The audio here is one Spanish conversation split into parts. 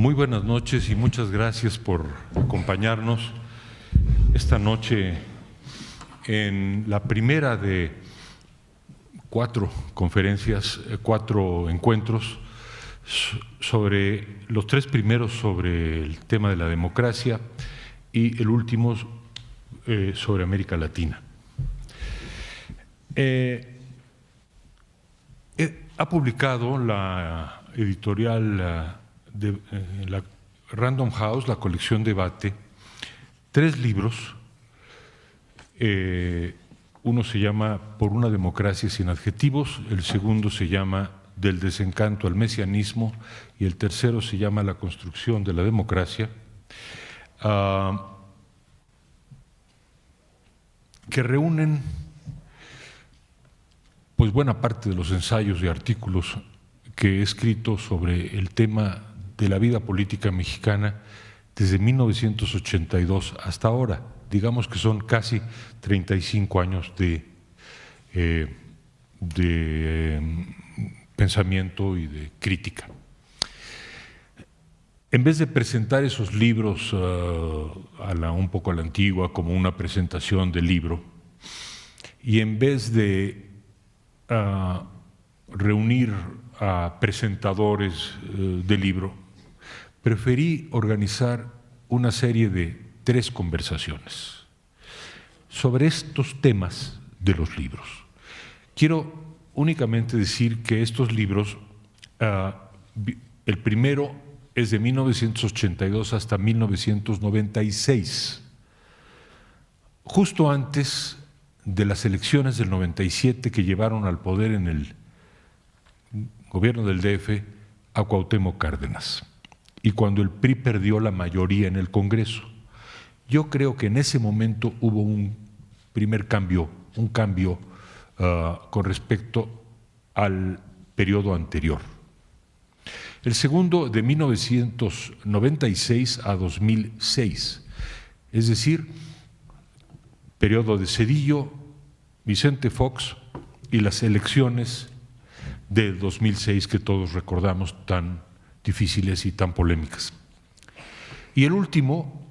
Muy buenas noches y muchas gracias por acompañarnos esta noche en la primera de 4 conferencias, 4 encuentros sobre los 3 primeros sobre el tema de la democracia y el último sobre América Latina. Ha publicado la editorial de la Random House, la colección Debate, 3 libros. Uno se llama Por una democracia sin adjetivos, el segundo se llama Del desencanto al mesianismo y el tercero se llama La construcción de la democracia, que reúnen pues buena parte de los ensayos y artículos que he escrito sobre el tema de la vida política mexicana desde 1982 hasta ahora. Digamos que son casi 35 años de pensamiento y de crítica. En vez de presentar esos libros un poco a la antigua, como una presentación del libro, y en vez de reunir a presentadores del libro, preferí organizar una serie de 3 conversaciones sobre estos temas de los libros. Quiero únicamente decir que estos libros, el primero es de 1982 hasta 1996, justo antes de las elecciones del 97 que llevaron al poder en el gobierno del DF a Cuauhtémoc Cárdenas, y cuando el PRI perdió la mayoría en el Congreso. Yo creo que en ese momento hubo un primer cambio, con respecto al periodo anterior. El segundo de 1996 a 2006, es decir, periodo de Zedillo, Vicente Fox y las elecciones del 2006 que todos recordamos, tan difíciles y tan polémicas. Y el último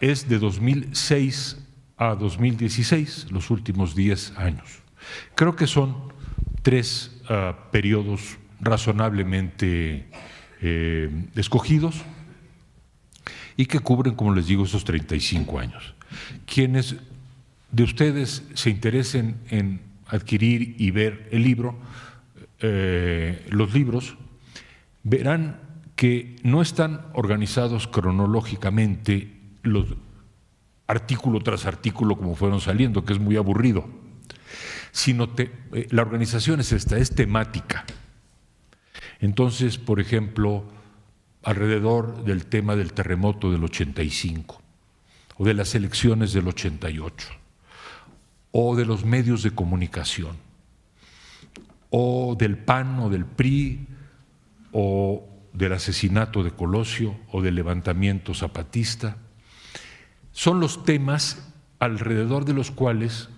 es de 2006 a 2016, los últimos 10 años. Creo que son 3 periodos razonablemente escogidos y que cubren, como les digo, esos 35 años. Quienes de ustedes se interesen en adquirir y ver el libro, los libros, verán que no están organizados cronológicamente, los artículo tras artículo como fueron saliendo, que es muy aburrido, sino la organización es esta, es temática. Entonces, por ejemplo, alrededor del tema del terremoto del 85, o de las elecciones del 88, o de los medios de comunicación, o del PAN o del PRI, o del asesinato de Colosio o del levantamiento zapatista, son los temas alrededor de los cuales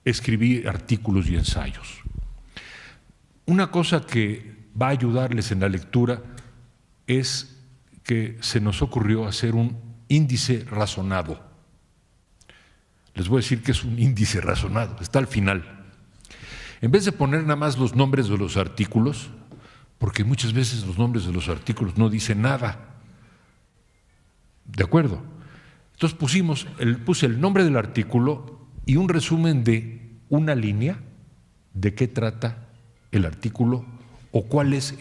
escribí artículos y ensayos. Una cosa que va a ayudarles en la lectura es que se nos ocurrió hacer un índice razonado. Les voy a decir que es un índice razonado, está al final. En vez de poner nada más los nombres de los artículos, porque muchas veces los nombres de los artículos no dicen nada. ¿De acuerdo? Entonces puse el nombre del artículo y un resumen de una línea de qué trata el artículo o cuál es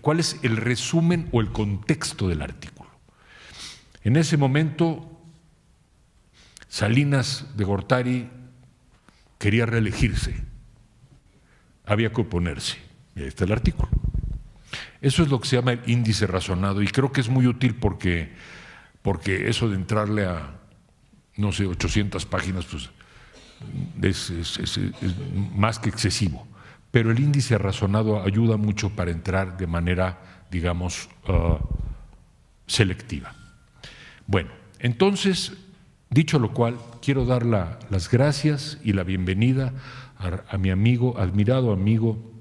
cuál es el resumen o el contexto del artículo. En ese momento, Salinas de Gortari quería reelegirse, había que oponerse, y ahí está el artículo. Eso es lo que se llama el índice razonado y creo que es muy útil porque eso de entrarle a, no sé, 800 páginas, pues es más que excesivo. Pero el índice razonado ayuda mucho para entrar de manera, digamos, selectiva. Bueno, entonces, dicho lo cual, quiero dar las gracias y la bienvenida a mi amigo, admirado amigo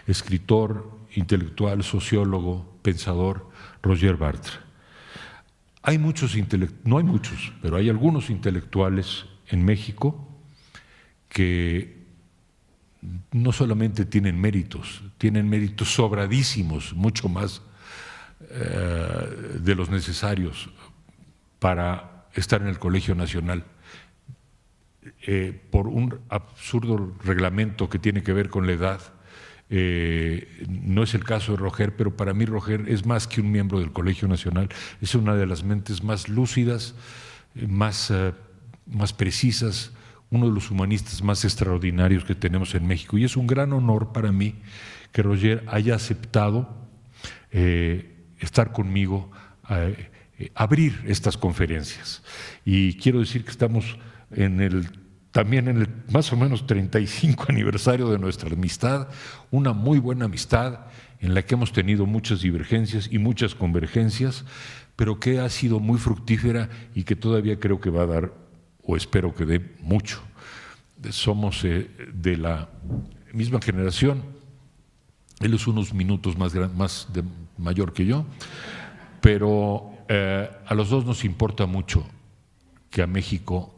escritor, intelectual, sociólogo, pensador, Roger Bartra. Hay muchos no hay muchos, pero hay algunos intelectuales en México que no solamente tienen méritos sobradísimos, mucho más de los necesarios para estar en el Colegio Nacional, por un absurdo reglamento que tiene que ver con la edad. No es el caso de Roger, pero para mí Roger es más que un miembro del Colegio Nacional, es una de las mentes más lúcidas, más precisas, uno de los humanistas más extraordinarios que tenemos en México, y es un gran honor para mí que Roger haya aceptado estar conmigo, abrir estas conferencias. Y quiero decir que estamos también en el más o menos 35 aniversario de nuestra amistad, una muy buena amistad en la que hemos tenido muchas divergencias y muchas convergencias, pero que ha sido muy fructífera y que todavía creo que va a dar, o espero que dé, mucho. Somos de la misma generación, él es unos minutos mayor que yo, pero a los dos nos importa mucho que México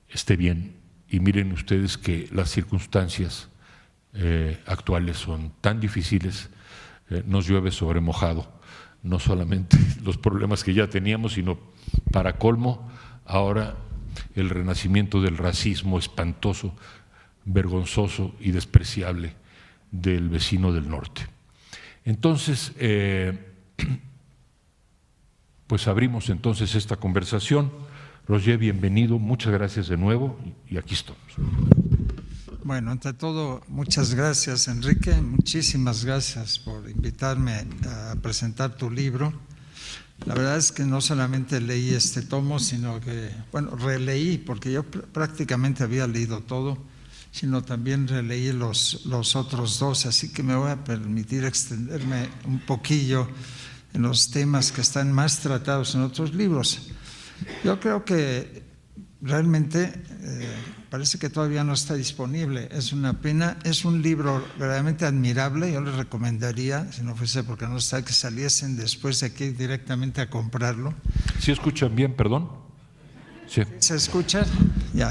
esté bien, y miren ustedes que las circunstancias actuales son tan difíciles, nos llueve sobre mojado, no solamente los problemas que ya teníamos, sino para colmo ahora el renacimiento del racismo espantoso, vergonzoso y despreciable del vecino del norte. Entonces, pues abrimos entonces esta conversación. Roger, bienvenido, muchas gracias de nuevo y aquí estamos. Bueno, ante todo, muchas gracias, Enrique, muchísimas gracias por invitarme a presentar tu libro. La verdad es que no solamente leí este tomo, sino que, bueno, releí, porque yo prácticamente había leído todo, sino también releí los otros dos, así que me voy a permitir extenderme un poquillo en los temas que están más tratados en otros libros. Yo creo que realmente parece que todavía no está disponible, es una pena, es un libro verdaderamente admirable, yo les recomendaría, si no fuese porque no está, que saliesen después de aquí directamente a comprarlo. ¿Sí escuchan bien, perdón? Sí. ¿Se escucha? Ya.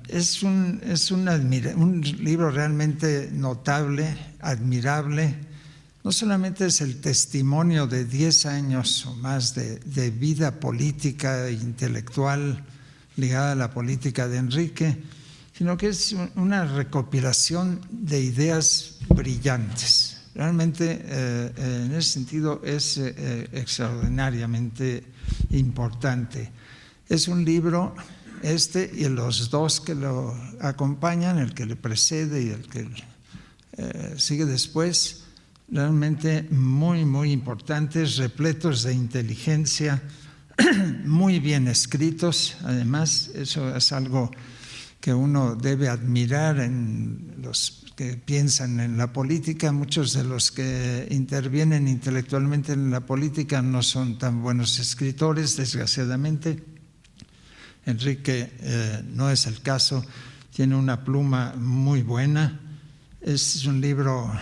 Es un libro realmente notable, admirable. No solamente es el testimonio de 10 años o más de vida política e intelectual ligada a la política de Enrique, sino que es una recopilación de ideas brillantes. Realmente, en ese sentido, es extraordinariamente importante. Es un libro, y los dos que lo acompañan, el que le precede y el que sigue después, realmente muy, muy importantes, repletos de inteligencia, muy bien escritos. Además, eso es algo que uno debe admirar en los que piensan en la política. Muchos de los que intervienen intelectualmente en la política no son tan buenos escritores, desgraciadamente. Enrique no es el caso, tiene una pluma muy buena, es un libro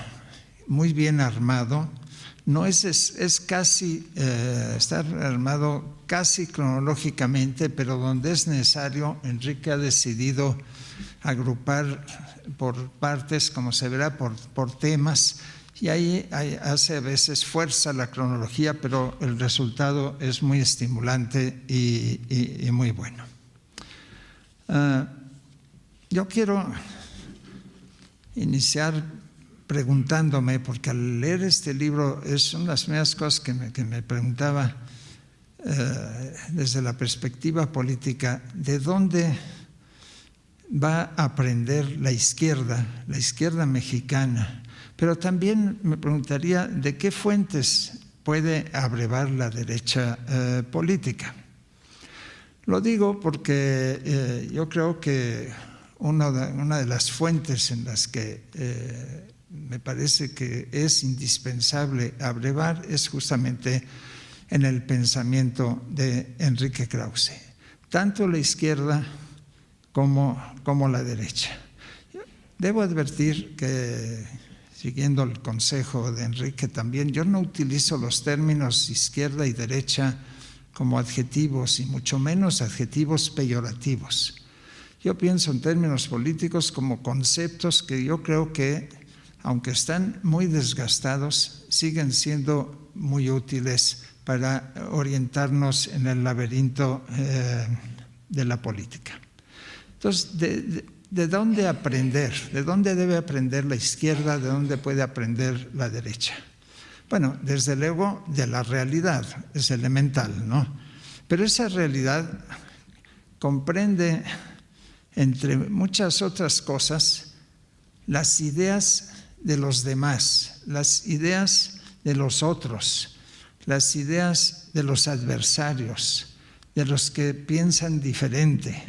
muy bien armado, no es casi, está armado casi cronológicamente, pero donde es necesario, Enrique ha decidido agrupar por partes, como se verá, por temas, y ahí hace a veces fuerza la cronología, pero el resultado es muy estimulante y muy bueno. Yo quiero iniciar preguntándome, porque al leer este libro son las primeras cosas que me preguntaba desde la perspectiva política, ¿de dónde va a aprender la izquierda mexicana? Pero también me preguntaría, ¿de qué fuentes puede abrevar la derecha política? Lo digo porque yo creo que una de las fuentes en las que me parece que es indispensable abrevar es justamente en el pensamiento de Enrique Krause, tanto la izquierda como la derecha. debo advertir que, siguiendo el consejo de Enrique también, yo no utilizo los términos izquierda y derecha como adjetivos, y mucho menos adjetivos peyorativos. Yo pienso en términos políticos como conceptos que yo creo que, aunque están muy desgastados, siguen siendo muy útiles para orientarnos en el laberinto de la política. Entonces, ¿de dónde aprender? ¿De dónde debe aprender la izquierda? ¿De dónde puede aprender la derecha? Bueno, desde luego de la realidad, es elemental, ¿no? Pero esa realidad comprende, entre muchas otras cosas, las ideas de los demás, las ideas de los otros, las ideas de los adversarios, de los que piensan diferente,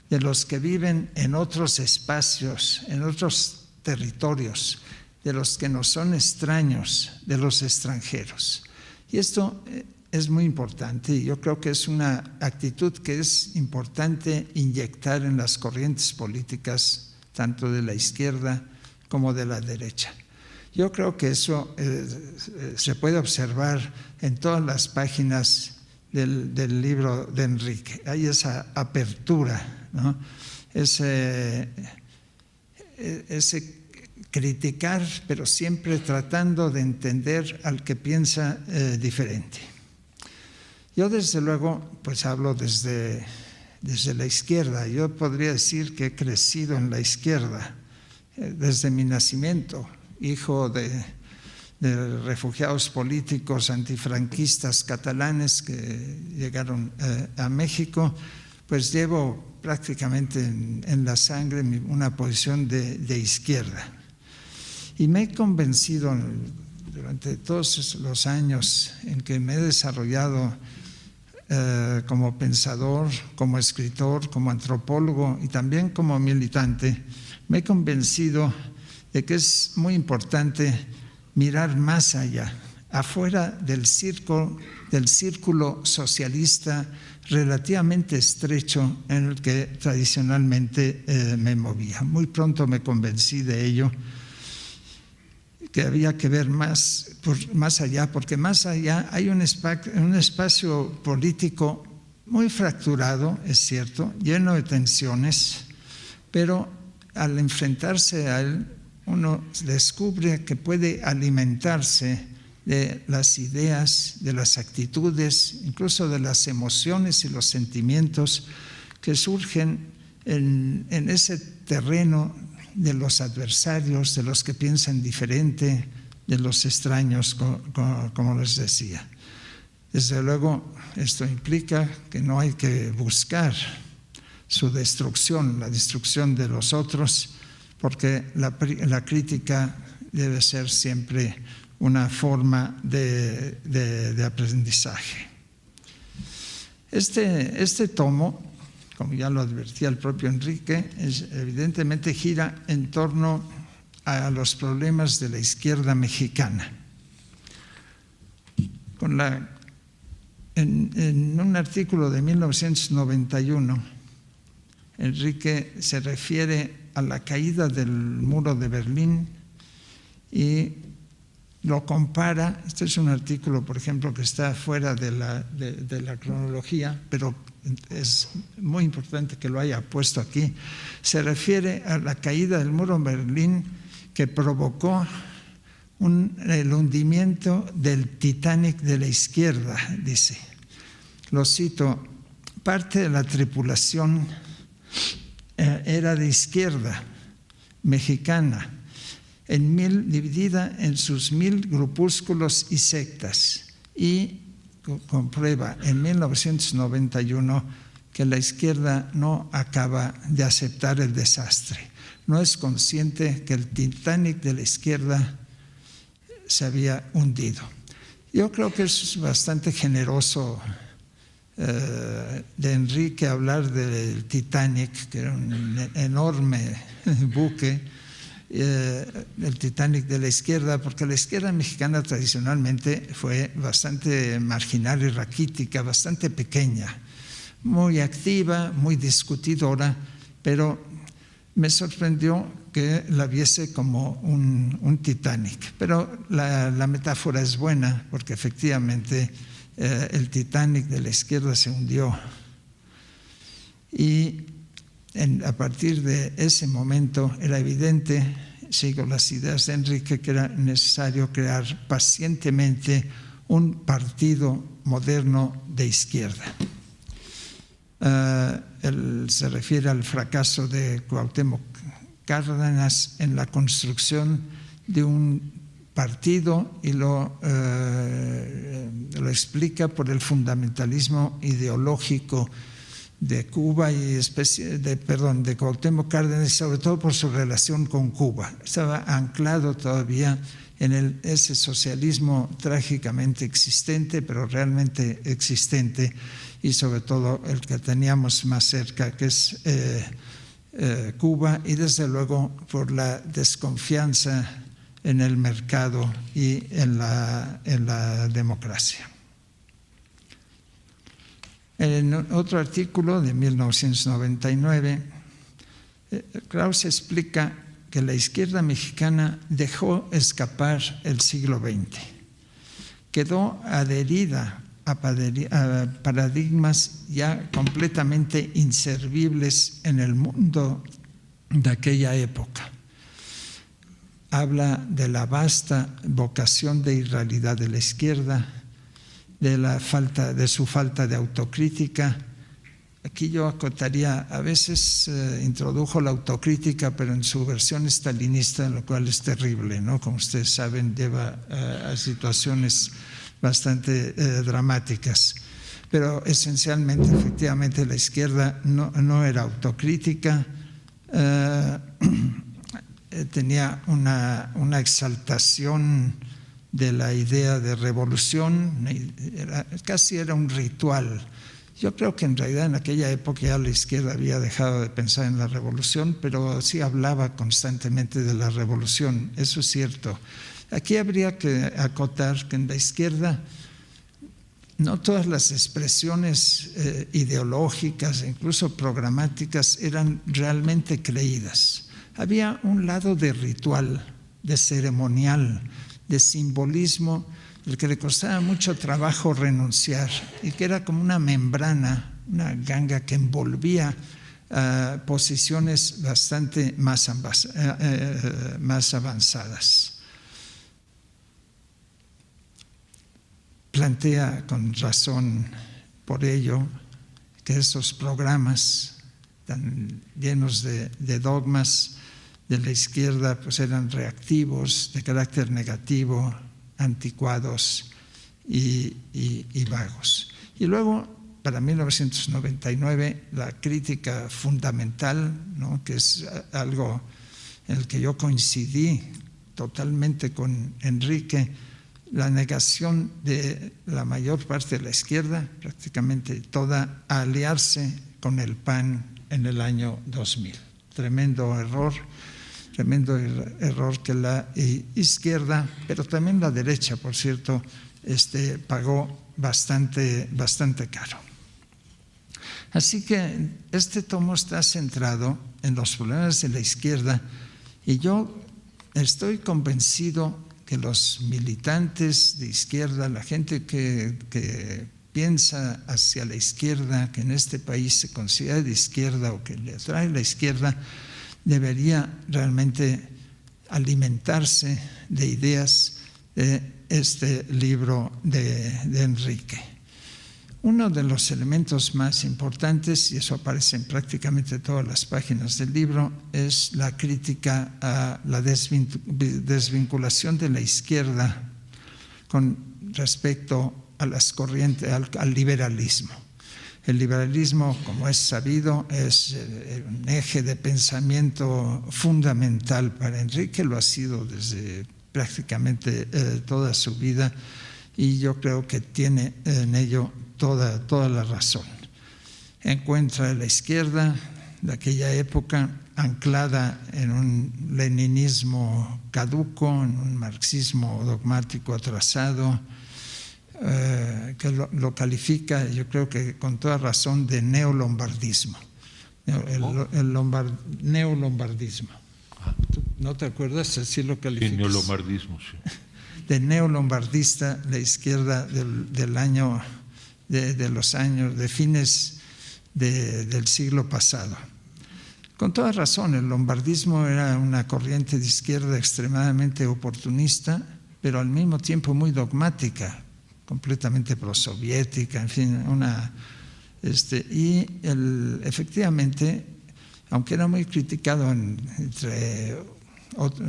de los que viven en otros espacios, en otros territorios, de los que nos son extraños, de los extranjeros. Y esto es muy importante, y yo creo que es una actitud que es importante inyectar en las corrientes políticas, tanto de la izquierda como de la derecha. Yo creo que eso se puede observar en todas las páginas del libro de Enrique. Hay esa apertura, ¿no? Ese criticar, pero siempre tratando de entender al que piensa diferente. Yo desde luego pues hablo desde la izquierda. Yo podría decir que he crecido en la izquierda desde mi nacimiento, hijo de refugiados políticos antifranquistas catalanes que llegaron a México. Pues llevo prácticamente en la sangre una posición de izquierda. Y me he convencido durante todos los años en que me he desarrollado como pensador, como escritor, como antropólogo y también como militante, me he convencido de que es muy importante mirar más allá, afuera del círculo socialista relativamente estrecho en el que tradicionalmente me movía. Muy pronto me convencí de ello, que había que ver más allá, porque más allá hay un espacio político muy fracturado, es cierto, lleno de tensiones, pero al enfrentarse a él, uno descubre que puede alimentarse de las ideas, de las actitudes, incluso de las emociones y los sentimientos que surgen en ese terreno de los adversarios, de los que piensan diferente, de los extraños, como les decía. Desde luego, esto implica que no hay que buscar su destrucción, la destrucción de los otros, porque la crítica debe ser siempre una forma de aprendizaje. Este tomo, como ya lo advertía el propio Enrique, evidentemente gira en torno a los problemas de la izquierda mexicana. En un artículo de 1991, Enrique se refiere a la caída del muro de Berlín y lo compara. Este es un artículo, por ejemplo, que está fuera de la cronología, pero es muy importante que lo haya puesto aquí. Se refiere a la caída del muro de Berlín que provocó el hundimiento del Titanic de la izquierda, dice. Lo cito: parte de la tripulación era de izquierda mexicana, dividida en sus 1000 grupúsculos y sectas, y comprueba en 1991 que la izquierda no acaba de aceptar el desastre, no es consciente que el Titanic de la izquierda se había hundido. Yo creo que es bastante generoso de Enrique hablar del Titanic, que era un enorme buque, el Titanic de la izquierda, porque la izquierda mexicana tradicionalmente fue bastante marginal y raquítica, bastante pequeña, muy activa, muy discutidora, pero me sorprendió que la viese como un Titanic. Pero la metáfora es buena porque efectivamente el Titanic de la izquierda se hundió. Y a partir de ese momento era evidente, sigo las ideas de Enrique, que era necesario crear pacientemente un partido moderno de izquierda. Él se refiere al fracaso de Cuauhtémoc Cárdenas en la construcción de un partido y lo explica por el fundamentalismo ideológico de Cuba y de Cuauhtémoc Cárdenas, y sobre todo por su relación con Cuba. Estaba anclado todavía en ese socialismo trágicamente existente, pero realmente existente, y sobre todo el que teníamos más cerca, que es Cuba, y desde luego por la desconfianza en el mercado y en la democracia. En otro artículo de 1999, Krause explica que la izquierda mexicana dejó escapar el siglo XX, quedó adherida a paradigmas ya completamente inservibles en el mundo de aquella época. Habla de la vasta vocación de irrealidad de la izquierda, de su falta de autocrítica. Aquí yo acotaría, a veces introdujo la autocrítica, pero en su versión estalinista, lo cual es terrible, ¿no? Como ustedes saben, lleva a situaciones bastante dramáticas. Pero esencialmente, efectivamente, la izquierda no era autocrítica, tenía una exaltación de la idea de revolución, casi era un ritual. Yo creo que en realidad en aquella época ya la izquierda había dejado de pensar en la revolución, pero sí hablaba constantemente de la revolución, eso es cierto. Aquí habría que acotar que en la izquierda no todas las expresiones ideológicas, incluso programáticas, eran realmente creídas. Había un lado de ritual, de ceremonial, de simbolismo, del que le costaba mucho trabajo renunciar, y que era como una membrana, una ganga que envolvía posiciones bastante más avanzadas. Plantea con razón por ello que esos programas tan llenos de dogmas de la izquierda pues eran reactivos, de carácter negativo, anticuados y vagos. Y luego, para 1999, la crítica fundamental, ¿no?, que es algo en el que yo coincidí totalmente con Enrique, la negación de la mayor parte de la izquierda, prácticamente toda, a aliarse con el PAN en el año 2000. Tremendo error que la izquierda, pero también la derecha, por cierto, pagó bastante caro. Así que este tomo está centrado en los problemas de la izquierda, y yo estoy convencido que los militantes de izquierda, la gente que piensa hacia la izquierda, que en este país se considera de izquierda o que le atrae la izquierda, debería realmente alimentarse de ideas de este libro de Enrique. Uno de los elementos más importantes, y eso aparece en prácticamente todas las páginas del libro, es la crítica a la desvinculación de la izquierda con respecto a las corrientes, al liberalismo. El liberalismo, como es sabido, es un eje de pensamiento fundamental para Enrique, lo ha sido desde prácticamente toda su vida, y yo creo que tiene en ello toda la razón. Encuentra la izquierda de aquella época anclada en un leninismo caduco, en un marxismo dogmático atrasado, que lo califica, yo creo que con toda razón, de neolombardismo. Neolombardismo. ¿No te acuerdas? Así lo Sí, calificas. neolombardismo, sí. De neolombardista, la izquierda del año, de los años, de fines del siglo pasado. Con toda razón, el lombardismo era una corriente de izquierda extremadamente oportunista, pero al mismo tiempo muy dogmática, completamente prosoviética, en fin, efectivamente, aunque era muy criticado entre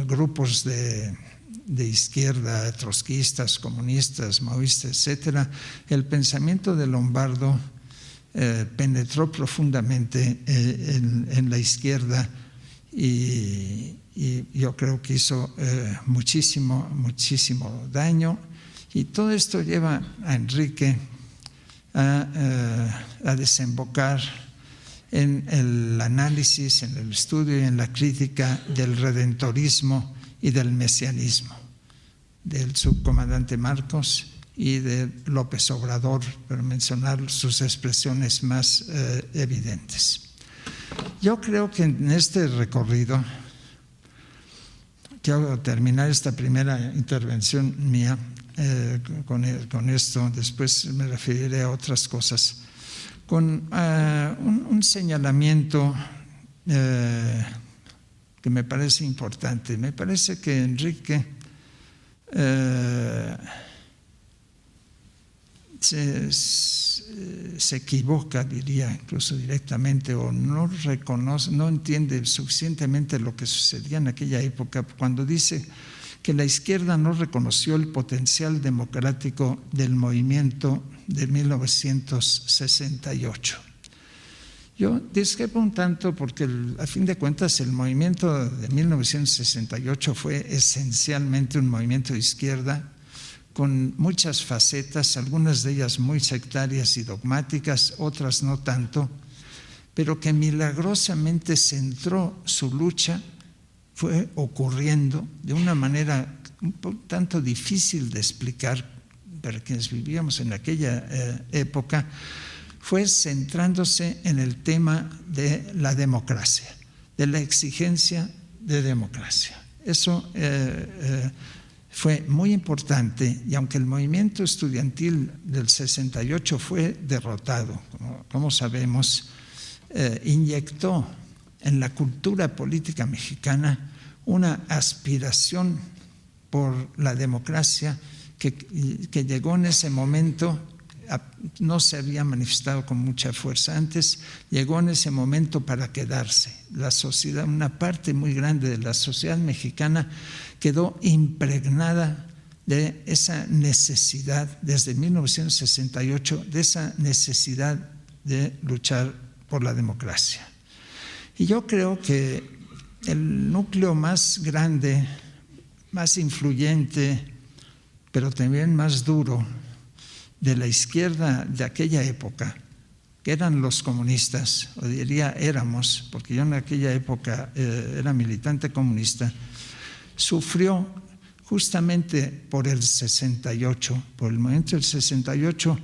grupos de izquierda, trotskistas, comunistas, maoístas, etcétera, el pensamiento de Lombardo penetró profundamente en la izquierda y yo creo que hizo muchísimo daño, y todo esto lleva a Enrique a desembocar en el análisis, en el estudio y en la crítica del redentorismo y del mesianismo, del subcomandante Marcos y de López Obrador, para mencionar sus expresiones más evidentes. Yo creo que en este recorrido, quiero terminar esta primera intervención mía con esto, después me referiré a otras cosas, con un señalamiento que me parece importante. Me parece que Enrique se equivoca, diría incluso directamente, o no reconoce, no entiende suficientemente lo que sucedía en aquella época, cuando dice que la izquierda no reconoció el potencial democrático del movimiento de 1968. Yo discrepo un tanto porque a fin de cuentas el movimiento de 1968 fue esencialmente un movimiento de izquierda con muchas facetas, algunas de ellas muy sectarias y dogmáticas, otras no tanto, pero que milagrosamente centró su lucha, fue ocurriendo de una manera un tanto difícil de explicar para quienes vivíamos en aquella época, fue centrándose en el tema de la democracia, de la exigencia de democracia. Eso fue muy importante, y aunque el movimiento estudiantil del 68 fue derrotado, como sabemos, inyectó en la cultura política mexicana una aspiración por la democracia que llegó en ese momento, no se había manifestado con mucha fuerza antes, llegó en ese momento para quedarse. La sociedad, una parte muy grande de la sociedad mexicana quedó impregnada de esa necesidad, desde 1968, de esa necesidad de luchar por la democracia. Y yo creo que el núcleo más grande, más influyente, pero también más duro de la izquierda de aquella época, que eran los comunistas, o diría éramos, porque yo en aquella época era militante comunista, sufrió justamente por el 68, por el movimiento del 68,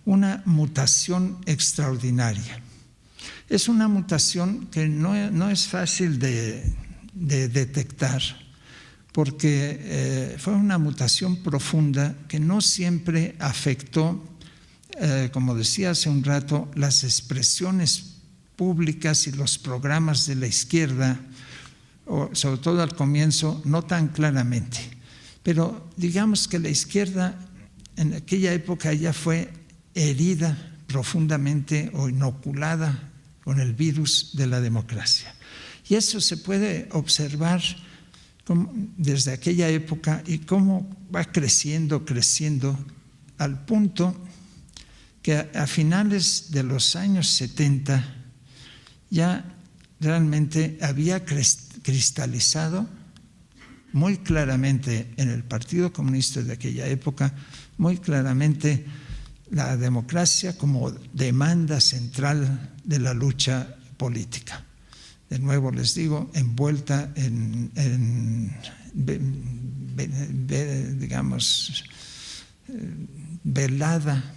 una mutación extraordinaria. Es una mutación que no es fácil de detectar, porque fue una mutación profunda que no siempre afectó, como decía hace un rato, las expresiones públicas y los programas de la izquierda, sobre todo al comienzo, no tan claramente. Pero digamos que la izquierda en aquella época ya fue herida profundamente o inoculada con el virus de la democracia. Y eso se puede observar desde aquella época y cómo va creciendo al punto que a finales de los años 70 ya realmente había cristalizado muy claramente en el Partido Comunista de aquella época, muy claramente la democracia como demanda central de la lucha política. De nuevo les digo, envuelta digamos, velada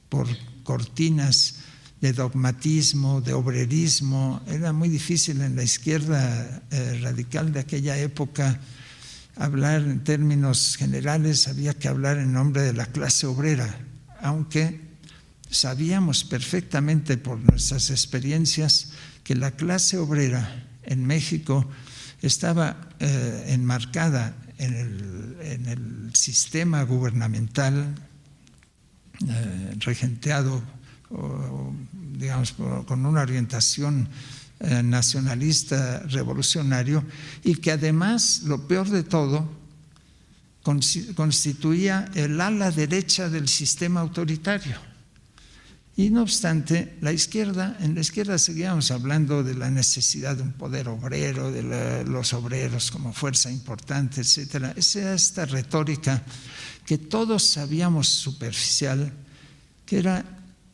por cortinas de dogmatismo, de obrerismo. Era muy difícil en la izquierda radical de aquella época hablar en términos generales, había que hablar en nombre de la clase obrera, aunque sabíamos perfectamente por nuestras experiencias que la clase obrera en México estaba enmarcada en el sistema gubernamental regenteado, digamos, con una orientación nacionalista revolucionario, y que además, lo peor de todo, constituía el ala derecha del sistema autoritario. Y no obstante, en la izquierda seguíamos hablando de la necesidad de un poder obrero, de los obreros como fuerza importante, etcétera. Esa era esta retórica que todos sabíamos superficial, que era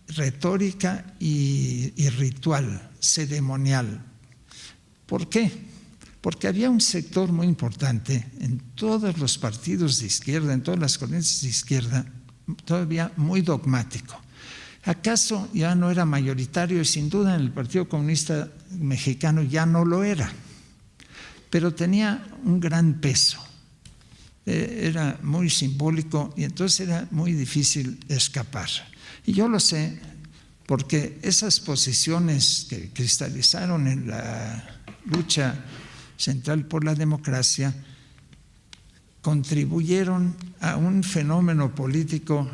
retórica y ritual, ceremonial. ¿Por qué? Porque había un sector muy importante en todos los partidos de izquierda, en todas las corrientes de izquierda, todavía muy dogmático. ¿Acaso ya no era mayoritario? Y sin duda en el Partido Comunista Mexicano ya no lo era, pero tenía un gran peso, era muy simbólico y entonces era muy difícil escapar. Y yo lo sé porque esas posiciones que cristalizaron en la lucha central por la democracia contribuyeron a un fenómeno político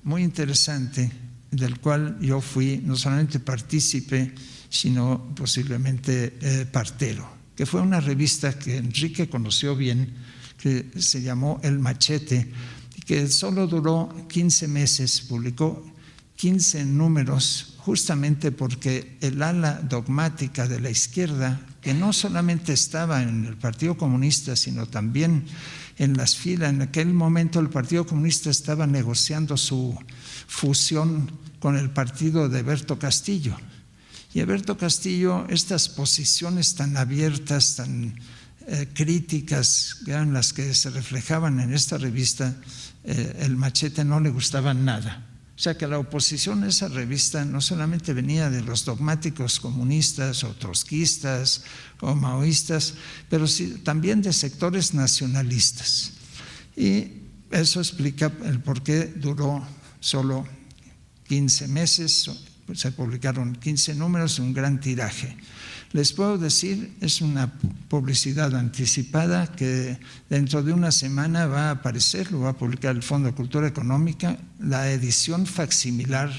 muy interesante, del cual yo fui no solamente partícipe, sino posiblemente partero, que fue una revista que Enrique conoció bien, que se llamó El Machete, y que solo duró 15 meses, publicó 15 números, justamente porque el ala dogmática de la izquierda, que no solamente estaba en el Partido Comunista, sino también en las filas. En aquel momento el Partido Comunista estaba negociando su fusión con el partido de Eberto Castillo. Y Eberto Castillo, estas posiciones tan abiertas, tan críticas, que eran las que se reflejaban en esta revista, El Machete, no le gustaban nada. O sea que la oposición a esa revista no solamente venía de los dogmáticos comunistas o trotskistas o maoístas, pero sí, también de sectores nacionalistas. Y eso explica el por qué duró solo 15 meses, se publicaron 15 números, un gran tiraje. Les puedo decir, es una publicidad anticipada que dentro de una semana va a aparecer, lo va a publicar el Fondo de Cultura Económica, la edición facsimilar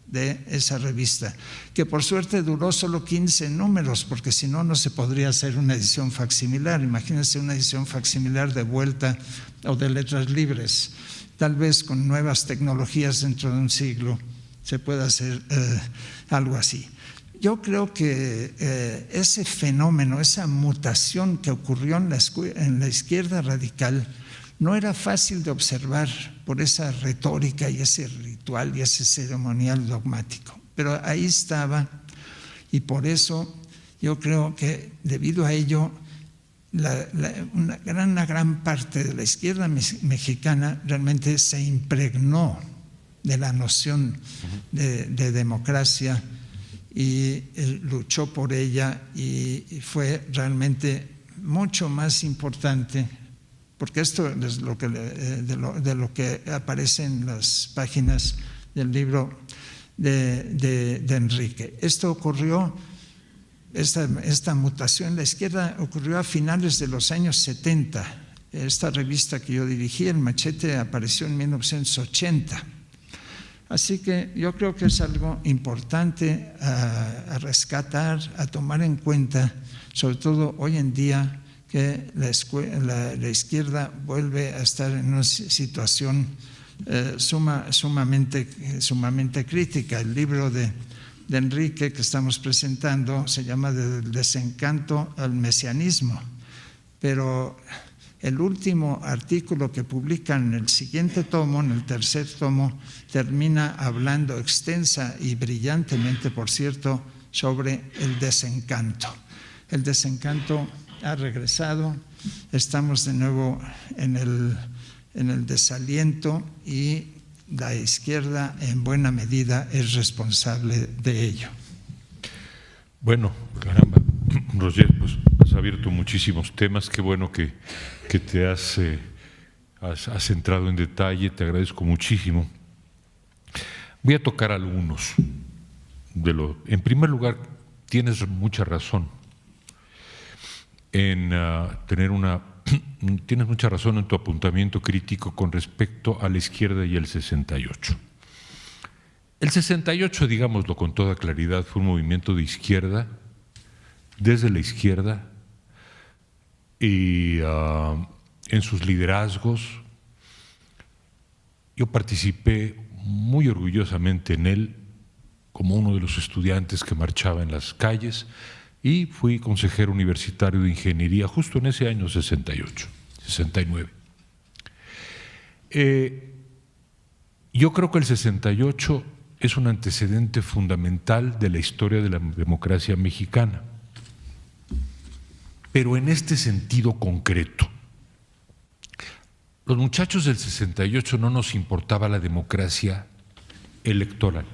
de esa revista, que por suerte duró solo 15 números, porque si no, no se podría hacer una edición facsimilar. Imagínense una edición facsimilar de Vuelta o de Letras Libres. Tal vez con nuevas tecnologías dentro de un siglo se pueda hacer algo así. Yo creo que ese fenómeno, esa mutación que ocurrió en la izquierda radical no era fácil de observar por esa retórica y ese ritual y ese ceremonial dogmático, pero ahí estaba, y por eso yo creo que debido a ello una gran parte de la izquierda mexicana realmente se impregnó de la noción de democracia y luchó por ella, y fue realmente mucho más importante, porque esto es de lo que aparece en las páginas del libro de Enrique. Esto ocurrió, esta mutación en la izquierda ocurrió a finales de los años 70. Esta revista que yo dirigí, El Machete, apareció en 1980. Así que yo creo que es algo importante a rescatar, a tomar en cuenta, sobre todo hoy en día que la izquierda vuelve a estar en una situación sumamente crítica. El libro de Enrique que estamos presentando se llama Del desencanto al mesianismo, pero el último artículo que publican en el siguiente tomo, en el tercer tomo, termina hablando extensa y brillantemente, por cierto, sobre el desencanto. El desencanto ha regresado, estamos de nuevo en el desaliento, y la izquierda en buena medida es responsable de ello. Bueno, caramba, Roger, pues has abierto muchísimos temas, qué bueno que te has centrado en detalle, te agradezco muchísimo. Voy a tocar algunos en primer lugar, tienes mucha razón en tienes mucha razón en tu apuntamiento crítico con respecto a la izquierda y el 68. El 68, digámoslo con toda claridad, fue un movimiento de izquierda, desde la izquierda, y en sus liderazgos. Yo participé muy orgullosamente en él como uno de los estudiantes que marchaba en las calles y fui consejero universitario de ingeniería justo en ese año 68, 69. Yo creo que el 68 es un antecedente fundamental de la historia de la democracia mexicana, pero en este sentido concreto. Los muchachos del 68 no nos importaba la democracia electoral.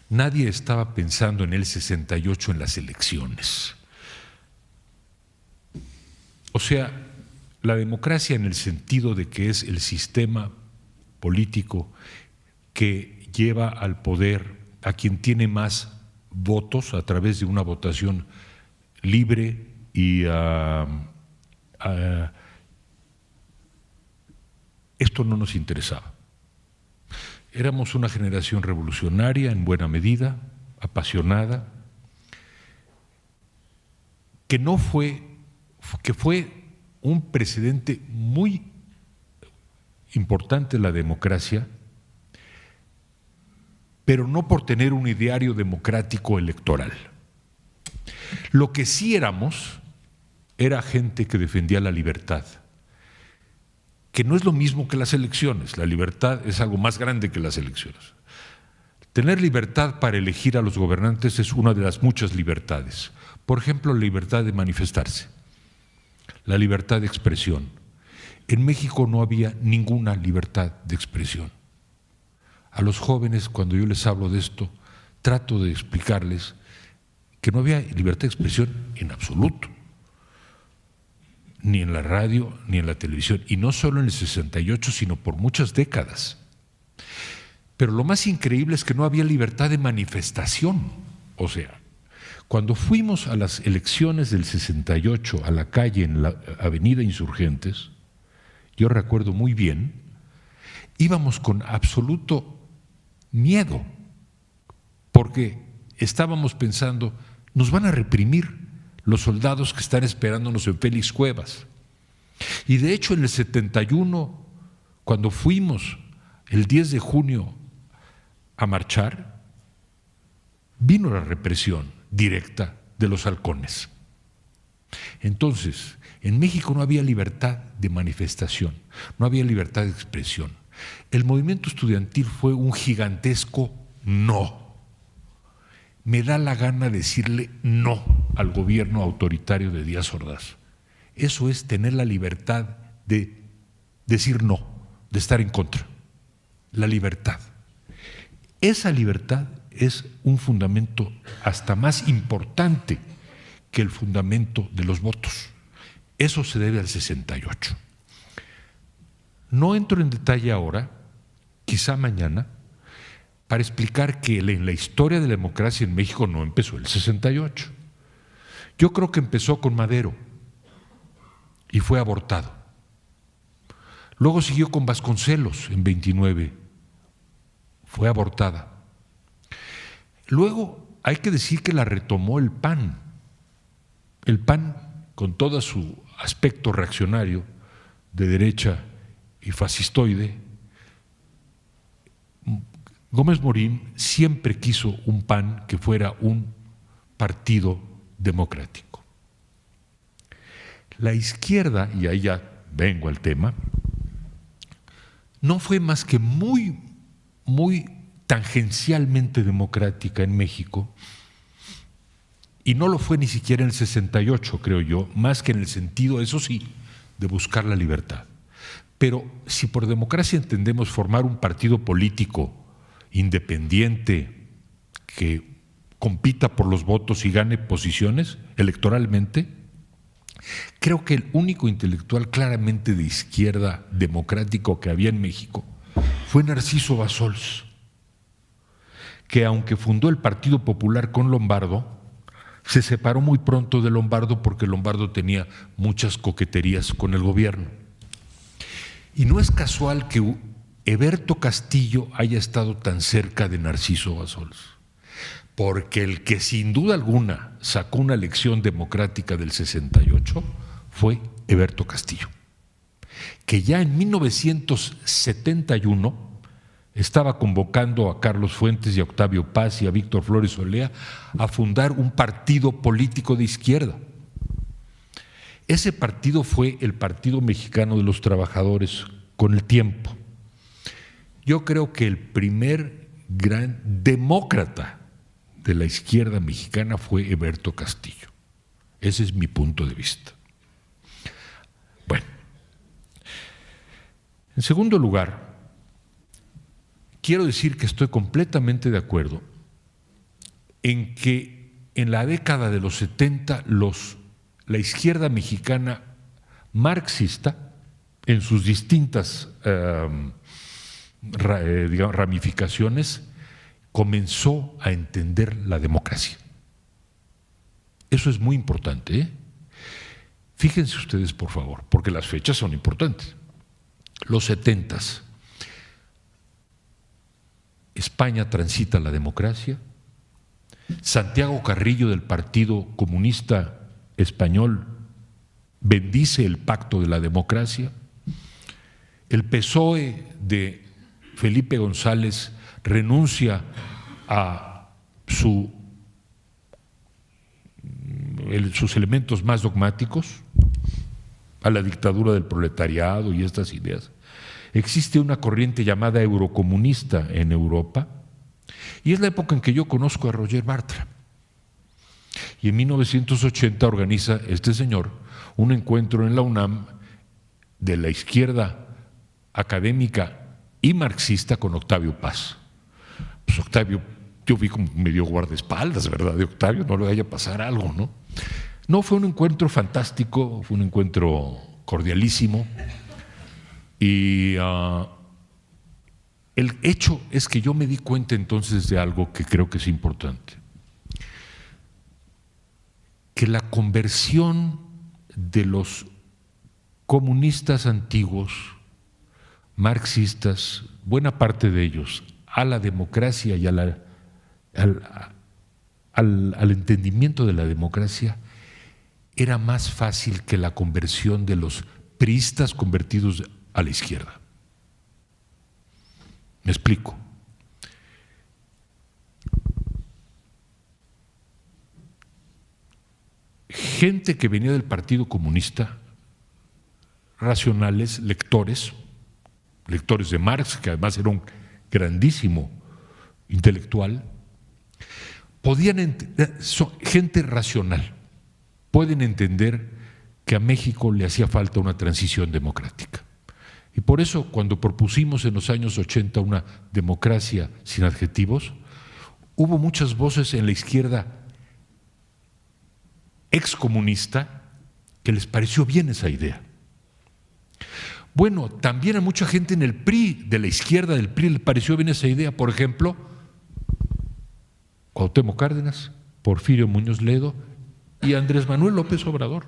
Nadie estaba pensando en el 68 en las elecciones. O sea, la democracia en el sentido de que es el sistema político que lleva al poder a quien tiene más votos a través de una votación libre y esto no nos interesaba. Éramos una generación revolucionaria en buena medida, apasionada, que fue un precedente muy importante en la democracia, pero no por tener un ideario democrático electoral. Lo que sí éramos era gente que defendía la libertad, que no es lo mismo que las elecciones. La libertad es algo más grande que las elecciones. Tener libertad para elegir a los gobernantes es una de las muchas libertades. Por ejemplo, la libertad de manifestarse, la libertad de expresión. En México no había ninguna libertad de expresión. A los jóvenes, cuando yo les hablo de esto, trato de explicarles que no había libertad de expresión en absoluto, ni en la radio, ni en la televisión, y no solo en el 68, sino por muchas décadas. Pero lo más increíble es que no había libertad de manifestación. O sea, cuando fuimos a las elecciones del 68 a la calle en la avenida Insurgentes, yo recuerdo muy bien, íbamos con absoluto miedo, porque estábamos pensando, nos van a reprimir los soldados que están esperándonos en Félix Cuevas. Y de hecho en el 71, cuando fuimos el 10 de junio a marchar, vino la represión directa de los halcones. Entonces, en México no había libertad de manifestación, no había libertad de expresión. El movimiento estudiantil fue un gigantesco no. Me da la gana decirle no al gobierno autoritario de Díaz Ordaz. Eso es tener la libertad de decir no, de estar en contra. La libertad. Esa libertad es un fundamento hasta más importante que el fundamento de los votos. Eso se debe al 68. No entro en detalle ahora, quizá mañana, para explicar que en la historia de la democracia en México no empezó el 68. Yo creo que empezó con Madero y fue abortado. Luego siguió con Vasconcelos en 29, fue abortada. Luego hay que decir que la retomó el PAN. El PAN, con todo su aspecto reaccionario de derecha y fascistoide, Gómez Morín siempre quiso un PAN que fuera un partido democrático. La izquierda, y ahí ya vengo al tema, no fue más que muy tangencialmente democrática en México, y no lo fue ni siquiera en el 68, creo yo, más que en el sentido, eso sí, de buscar la libertad. Pero si por democracia entendemos formar un partido político independiente que compita por los votos y gane posiciones electoralmente, creo que el único intelectual claramente de izquierda democrático que había en México fue Narciso Bassols, que aunque fundó el Partido Popular con Lombardo, se separó muy pronto de Lombardo porque Lombardo tenía muchas coqueterías con el gobierno. Y no es casual que Heberto Castillo haya estado tan cerca de Narciso Bassols, porque el que sin duda alguna sacó una elección democrática del 68 fue Heberto Castillo, que ya en 1971 estaba convocando a Carlos Fuentes y a Octavio Paz y a Víctor Flores Olea a fundar un partido político de izquierda. Ese partido fue el Partido Mexicano de los Trabajadores con el tiempo. Yo creo que el primer gran demócrata de la izquierda mexicana fue Heberto Castillo. Ese es mi punto de vista. Bueno, en segundo lugar, quiero decir que estoy completamente de acuerdo en que en la década de los 70 la izquierda mexicana marxista, en sus distintas ramificaciones, comenzó a entender la democracia. Eso es muy importante, ¿eh? Fíjense ustedes, por favor, porque las fechas son importantes. Los 70s, España transita la democracia. Santiago Carrillo, del Partido Comunista Español, bendice el pacto de la democracia. El PSOE de Felipe González renuncia a sus elementos más dogmáticos, a la dictadura del proletariado y estas ideas. Existe una corriente llamada eurocomunista en Europa, y es la época en que yo conozco a Roger Bartra. Y en 1980 organiza este señor un encuentro en la UNAM de la izquierda académica y marxista con Octavio Paz. Pues Octavio, yo vi como medio guardaespaldas, ¿verdad? De Octavio, no le vaya a pasar algo, ¿no? No, fue un encuentro fantástico, fue un encuentro cordialísimo, y el hecho es que yo me di cuenta entonces de algo que creo que es importante, que la conversión de los comunistas antiguos, marxistas, buena parte de ellos, a la democracia y al entendimiento de la democracia, era más fácil que la conversión de los priistas convertidos a la izquierda. Me explico. Gente que venía del Partido Comunista, racionales, lectores de Marx, que además era un grandísimo intelectual, gente racional, pueden entender que a México le hacía falta una transición democrática. Y por eso, cuando propusimos en los años 80 una democracia sin adjetivos, hubo muchas voces en la izquierda excomunista que les pareció bien esa idea. Bueno, también a mucha gente en el PRI, de la izquierda del PRI, le pareció bien esa idea. Por ejemplo, Cuauhtémoc Cárdenas, Porfirio Muñoz Ledo y Andrés Manuel López Obrador.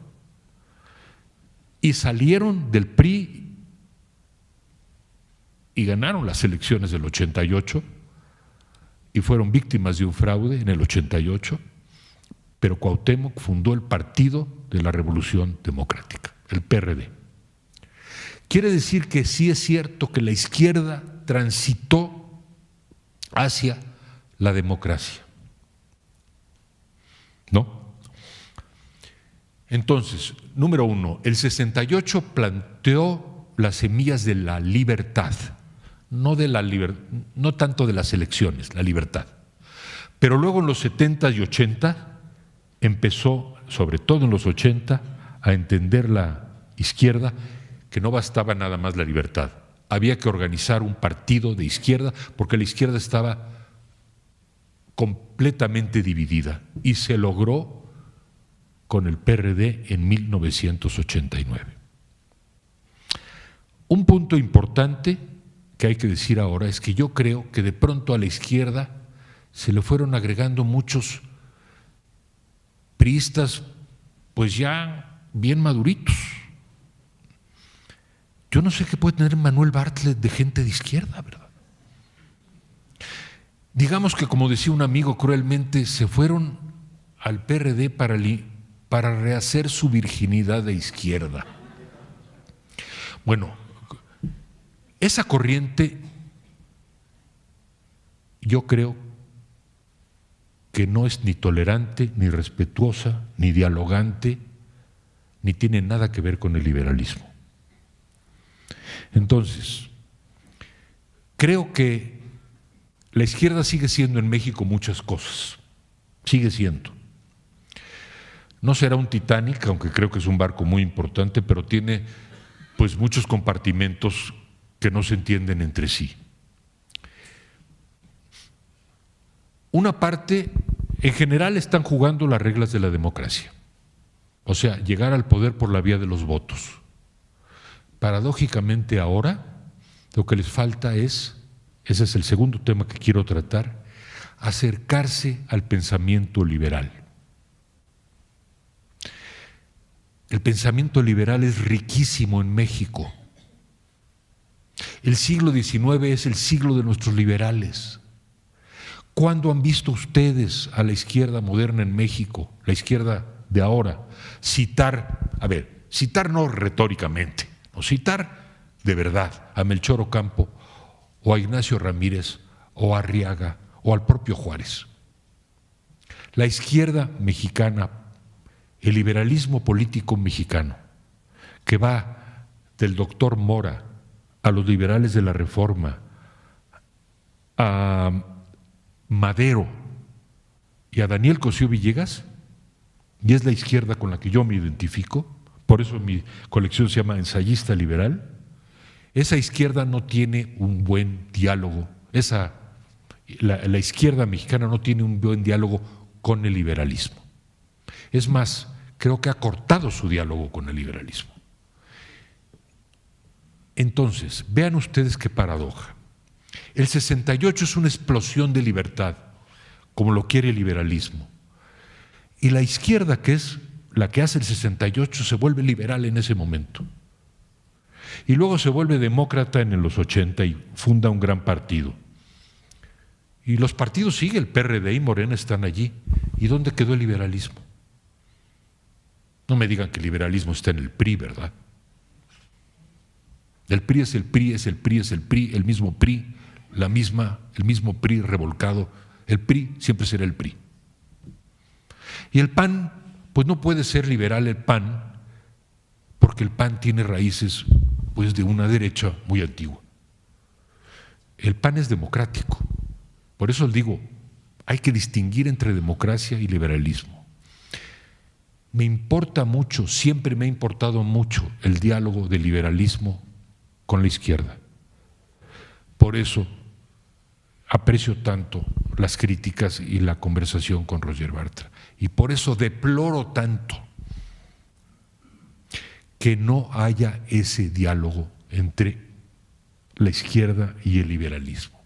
Y salieron del PRI y ganaron las elecciones del 88 y fueron víctimas de un fraude en el 88, pero Cuauhtémoc fundó el Partido de la Revolución Democrática, el PRD. Quiere decir que sí es cierto que la izquierda transitó hacia la democracia, ¿no? Entonces, número uno, el 68 planteó las semillas de la libertad, no tanto de las elecciones, la libertad. Pero luego en los 70 y 80 empezó, sobre todo en los 80, a entender la izquierda que no bastaba nada más la libertad, había que organizar un partido de izquierda porque la izquierda estaba completamente dividida y se logró con el PRD en 1989. Un punto importante que hay que decir ahora es que yo creo que de pronto a la izquierda se le fueron agregando muchos priistas pues ya bien maduritos. Yo no sé qué puede tener Manuel Bartlett de gente de izquierda, ¿verdad? Digamos que, como decía un amigo cruelmente, se fueron al PRD para rehacer su virginidad de izquierda. Bueno, esa corriente yo creo que no es ni tolerante, ni respetuosa, ni dialogante, ni tiene nada que ver con el liberalismo. Entonces, creo que la izquierda sigue siendo en México muchas cosas, sigue siendo. No será un Titanic, aunque creo que es un barco muy importante, pero tiene pues muchos compartimentos que no se entienden entre sí. Una parte, en general, están jugando las reglas de la democracia, o sea, llegar al poder por la vía de los votos. Paradójicamente ahora, lo que les falta es, ese es el segundo tema que quiero tratar, acercarse al pensamiento liberal. El pensamiento liberal es riquísimo en México. El siglo XIX es el siglo de nuestros liberales. ¿Cuándo han visto ustedes a la izquierda moderna en México, la izquierda de ahora, citar no retóricamente, no, citar de verdad a Melchor Ocampo o a Ignacio Ramírez o a Arriaga o al propio Juárez? La izquierda mexicana, el liberalismo político mexicano, que va del doctor Mora a los liberales de la Reforma, a Madero y a Daniel Cosío Villegas, y es la izquierda con la que yo me identifico, por eso mi colección se llama Ensayista Liberal. Esa izquierda no tiene un buen diálogo, la izquierda mexicana no tiene un buen diálogo con el liberalismo. Es más, creo que ha cortado su diálogo con el liberalismo. Entonces, vean ustedes qué paradoja. El 68 es una explosión de libertad, como lo quiere el liberalismo. Y la izquierda, que es la que hace el 68, se vuelve liberal en ese momento. Y luego se vuelve demócrata en los 80 y funda un gran partido. Y los partidos siguen, el PRD y Morena están allí. ¿Y dónde quedó el liberalismo? No me digan que el liberalismo está en el PRI, ¿verdad? El PRI es el PRI, es el PRI, es el PRI, el mismo PRI, el mismo PRI revolcado. El PRI siempre será el PRI. Y el PAN, pues no puede ser liberal el PAN, porque el PAN tiene raíces pues de una derecha muy antigua. El PAN es democrático. Por eso digo, hay que distinguir entre democracia y liberalismo. Me importa mucho, siempre me ha importado mucho el diálogo del liberalismo con la izquierda. Por eso aprecio tanto las críticas y la conversación con Roger Bartra. Y por eso deploro tanto que no haya ese diálogo entre la izquierda y el liberalismo.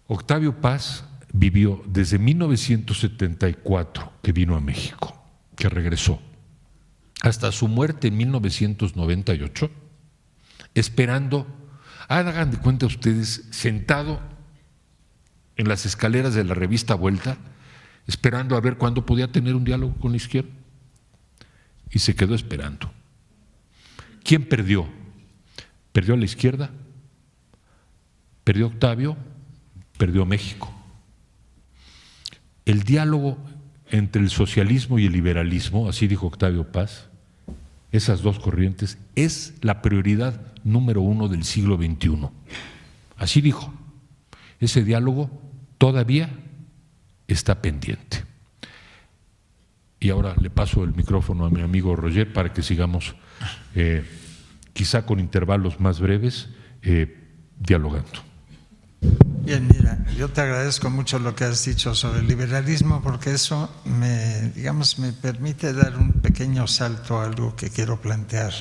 Octavio Paz vivió desde 1974, que vino a México, que regresó, hasta su muerte en 1998, esperando, hagan de cuenta ustedes, sentado en las escaleras de la revista Vuelta, esperando a ver cuándo podía tener un diálogo con la izquierda. Y se quedó esperando. ¿Quién perdió? ¿Perdió la izquierda? ¿Perdió Octavio? Perdió México. El diálogo entre el socialismo y el liberalismo, así dijo Octavio Paz, esas dos corrientes, es la prioridad número 1 del siglo XXI. Así dijo. Ese diálogo todavía está pendiente. Y ahora le paso el micrófono a mi amigo Roger para que sigamos, quizá con intervalos más breves, dialogando. Bien, mira, yo te agradezco mucho lo que has dicho sobre el liberalismo, porque eso me permite dar un pequeño salto a algo que quiero plantear.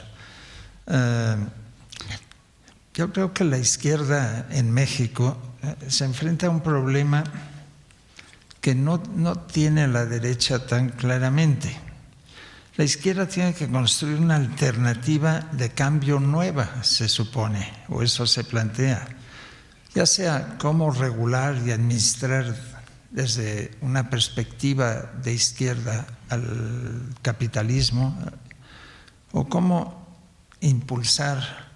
Yo creo que la izquierda en México se enfrenta a un problema que no tiene la derecha tan claramente. La izquierda tiene que construir una alternativa de cambio nueva, se supone, o eso se plantea, ya sea cómo regular y administrar desde una perspectiva de izquierda al capitalismo, o cómo impulsar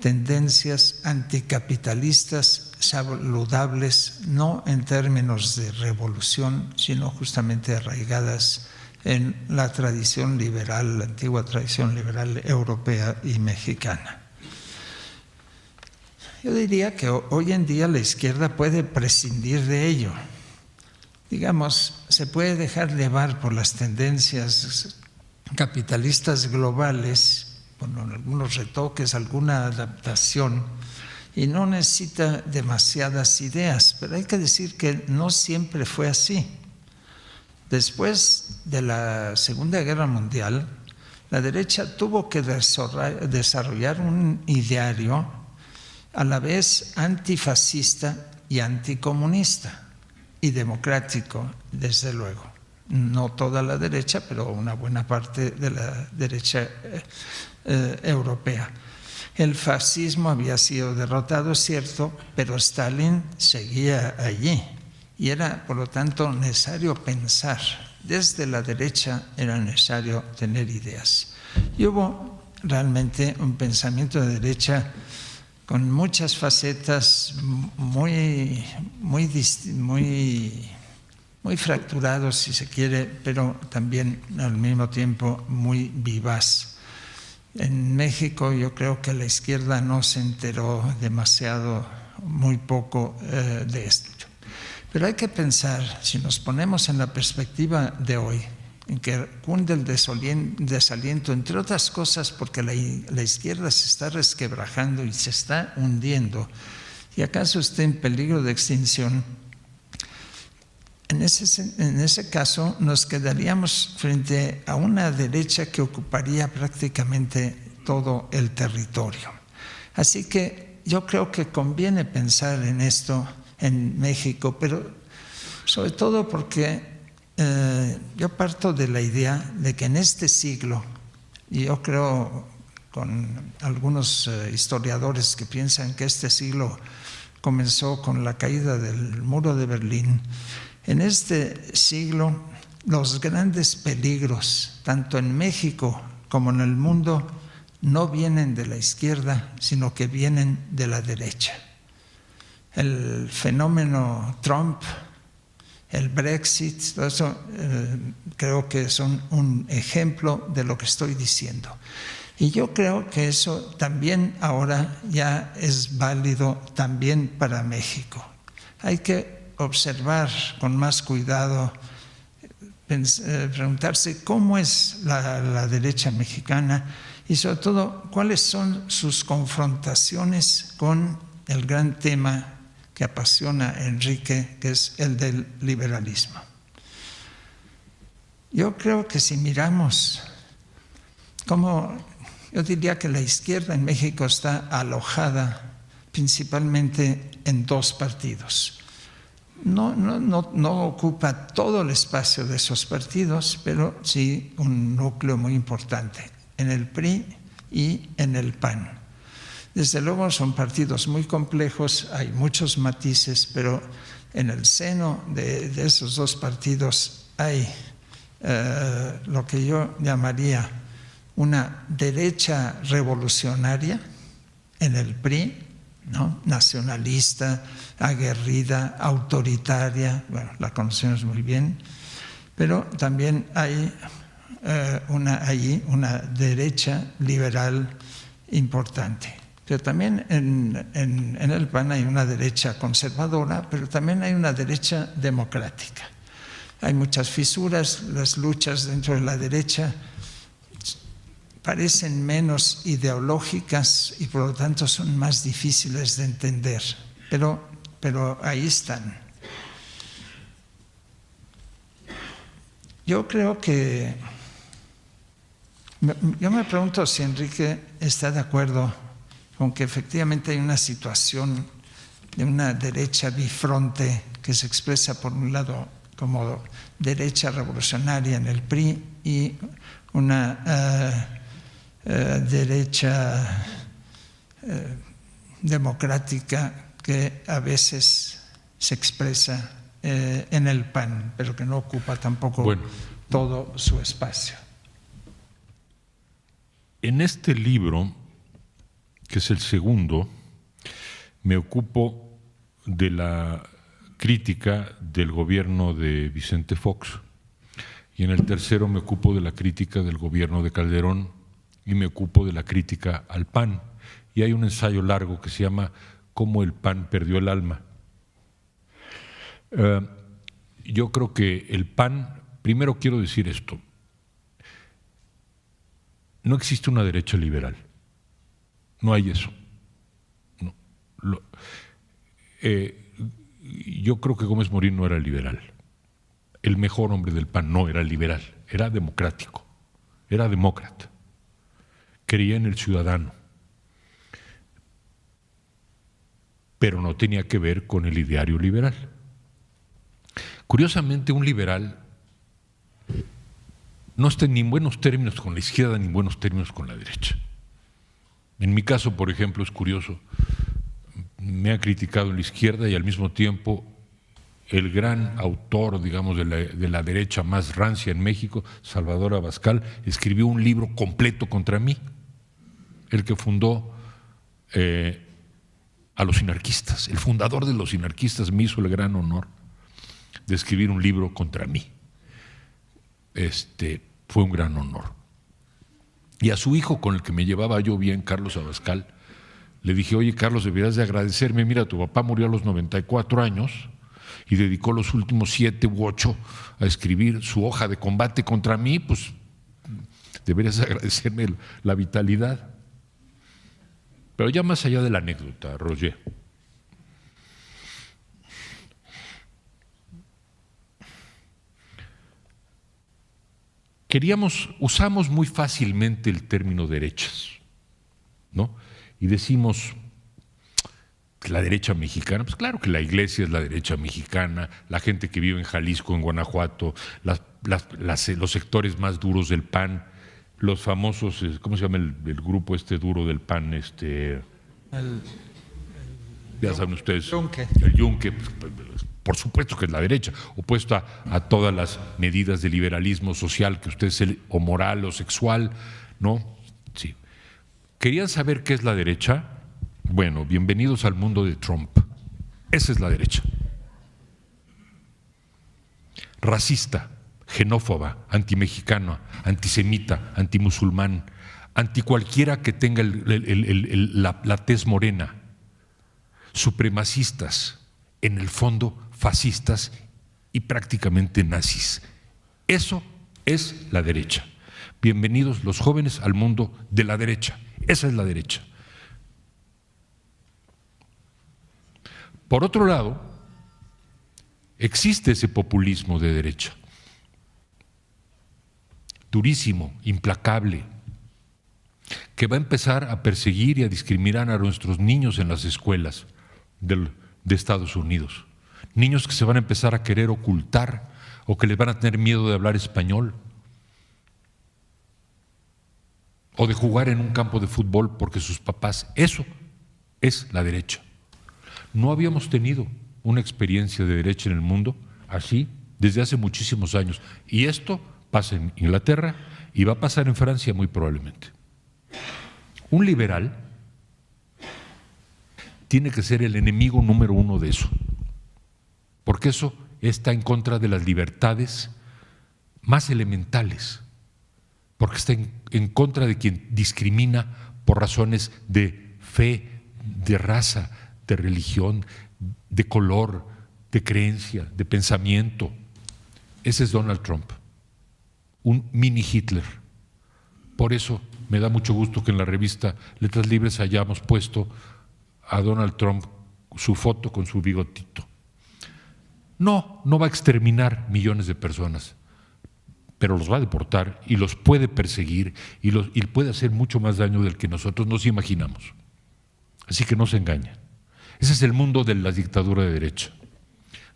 tendencias anticapitalistas saludables, no en términos de revolución, sino justamente arraigadas en la tradición liberal, la antigua tradición liberal europea y mexicana. Yo diría que hoy en día la izquierda puede prescindir de ello. Digamos, se puede dejar llevar por las tendencias capitalistas globales, con algunos retoques, alguna adaptación, y no necesita demasiadas ideas, pero hay que decir que no siempre fue así. Después de la Segunda Guerra Mundial, la derecha tuvo que desarrollar un ideario a la vez antifascista y anticomunista, y democrático, desde luego. No toda la derecha, pero una buena parte de la derecha europea. El fascismo había sido derrotado, es cierto, pero Stalin seguía allí. Y era, por lo tanto, necesario pensar. Desde la derecha era necesario tener ideas. Y hubo realmente un pensamiento de derecha con muchas facetas muy fracturados, si se quiere, pero también al mismo tiempo muy vivaz. En México yo creo que la izquierda no se enteró demasiado, muy poco de esto. Pero hay que pensar, si nos ponemos en la perspectiva de hoy, en que cunde el desaliento, entre otras cosas porque la izquierda se está resquebrajando y se está hundiendo, y acaso esté en peligro de extinción. En ese caso nos quedaríamos frente a una derecha que ocuparía prácticamente todo el territorio. Así que yo creo que conviene pensar en esto en México, pero sobre todo porque yo parto de la idea de que en este siglo, y yo creo con algunos historiadores que piensan que este siglo comenzó con la caída del muro de Berlín, en este siglo los grandes peligros, tanto en México como en el mundo, no vienen de la izquierda, sino que vienen de la derecha. El fenómeno Trump, el Brexit, todo eso creo que son un ejemplo de lo que estoy diciendo. Y yo creo que eso también ahora ya es válido también para México. Hay que observar con más cuidado, preguntarse cómo es la derecha mexicana y sobre todo cuáles son sus confrontaciones con el gran tema que apasiona a Enrique, que es el del liberalismo. Yo creo que si miramos cómo, yo diría que la izquierda en México está alojada principalmente en dos partidos. No ocupa todo el espacio de esos partidos, pero sí un núcleo muy importante, en el PRI y en el PAN. Desde luego son partidos muy complejos, hay muchos matices, pero en el seno de esos dos partidos hay lo que yo llamaría una derecha revolucionaria en el PRI, ¿no? Nacionalista, aguerrida, autoritaria, bueno, la conocemos muy bien, pero también hay una derecha liberal importante. Pero también en el PAN hay una derecha conservadora, pero también hay una derecha democrática. hay muchas fisuras, las luchas dentro de la derecha parecen menos ideológicas y por lo tanto son más difíciles de entender, pero ahí están. Yo creo que, yo me pregunto si Enrique está de acuerdo con que efectivamente hay una situación de una derecha bifronte que se expresa por un lado como derecha revolucionaria en el PRI y una derecha democrática que a veces se expresa en el PAN, pero que no ocupa tampoco todo su espacio. En este libro, que es el segundo, me ocupo de la crítica del gobierno de Vicente Fox, y en el tercero me ocupo de la crítica del gobierno de Calderón y me ocupo de la crítica al PAN. Y hay un ensayo largo que se llama ¿Cómo el PAN perdió el alma? Yo creo que el PAN, primero quiero decir esto, no existe una derecha liberal, no hay eso. No. Yo creo que Gómez Morín no era liberal, el mejor hombre del PAN no era liberal, era democrático, era demócrata, creía en el ciudadano, pero no tenía que ver con el ideario liberal. Curiosamente, un liberal no está ni en buenos términos con la izquierda ni en buenos términos con la derecha. En mi caso, por ejemplo, es curioso, me ha criticado en la izquierda y al mismo tiempo el gran autor, digamos, de la derecha más rancia en México, Salvador Abascal, escribió un libro completo contra mí, el que fundó a los sinarquistas, el fundador de los sinarquistas me hizo el gran honor de escribir un libro contra mí. Fue un gran honor. Y a su hijo, con el que me llevaba yo bien, Carlos Abascal, le dije: oye, Carlos, deberías de agradecerme, mira, tu papá murió a los 94 años y dedicó los últimos 7 u 8 a escribir su hoja de combate contra mí, pues deberías agradecerme la vitalidad. Pero ya más allá de la anécdota, Roger, usamos muy fácilmente el término derechas, ¿no? Y decimos, la derecha mexicana, pues claro que la iglesia es la derecha mexicana, la gente que vive en Jalisco, en Guanajuato, los sectores más duros del PAN, los famosos, ¿cómo se llama el grupo duro del PAN? Ya saben ustedes, el Yunque, por supuesto que es la derecha, opuesta a todas las medidas de liberalismo social que ustedes, o moral o sexual, ¿no? Sí. ¿Querían saber qué es la derecha? Bueno, bienvenidos al mundo de Trump. Esa es la derecha. Racista, xenófoba, antimexicana, antisemita, antimusulmán, anti cualquiera que tenga la tez morena, supremacistas, en el fondo fascistas y prácticamente nazis. Eso es la derecha. Bienvenidos los jóvenes al mundo de la derecha. Esa es la derecha. Por otro lado, existe ese populismo de derecha, durísimo, implacable, que va a empezar a perseguir y a discriminar a nuestros niños en las escuelas de Estados Unidos. Niños que se van a empezar a querer ocultar o que les van a tener miedo de hablar español o de jugar en un campo de fútbol porque sus papás. Eso es la derecha. No habíamos tenido una experiencia de derecha en el mundo así desde hace muchísimos años. Y esto pasa en Inglaterra y va a pasar en Francia muy probablemente. Un liberal tiene que ser el enemigo número 1 de eso, porque eso está en contra de las libertades más elementales, porque está en contra de quien discrimina por razones de fe, de raza, de religión, de color, de creencia, de pensamiento. Ese es Donald Trump, un mini Hitler. Por eso me da mucho gusto que en la revista Letras Libres hayamos puesto a Donald Trump su foto con su bigotito. No va a exterminar millones de personas, pero los va a deportar y los puede perseguir y puede hacer mucho más daño del que nosotros nos imaginamos. Así que no se engañen. Ese es el mundo de la dictadura de derecha,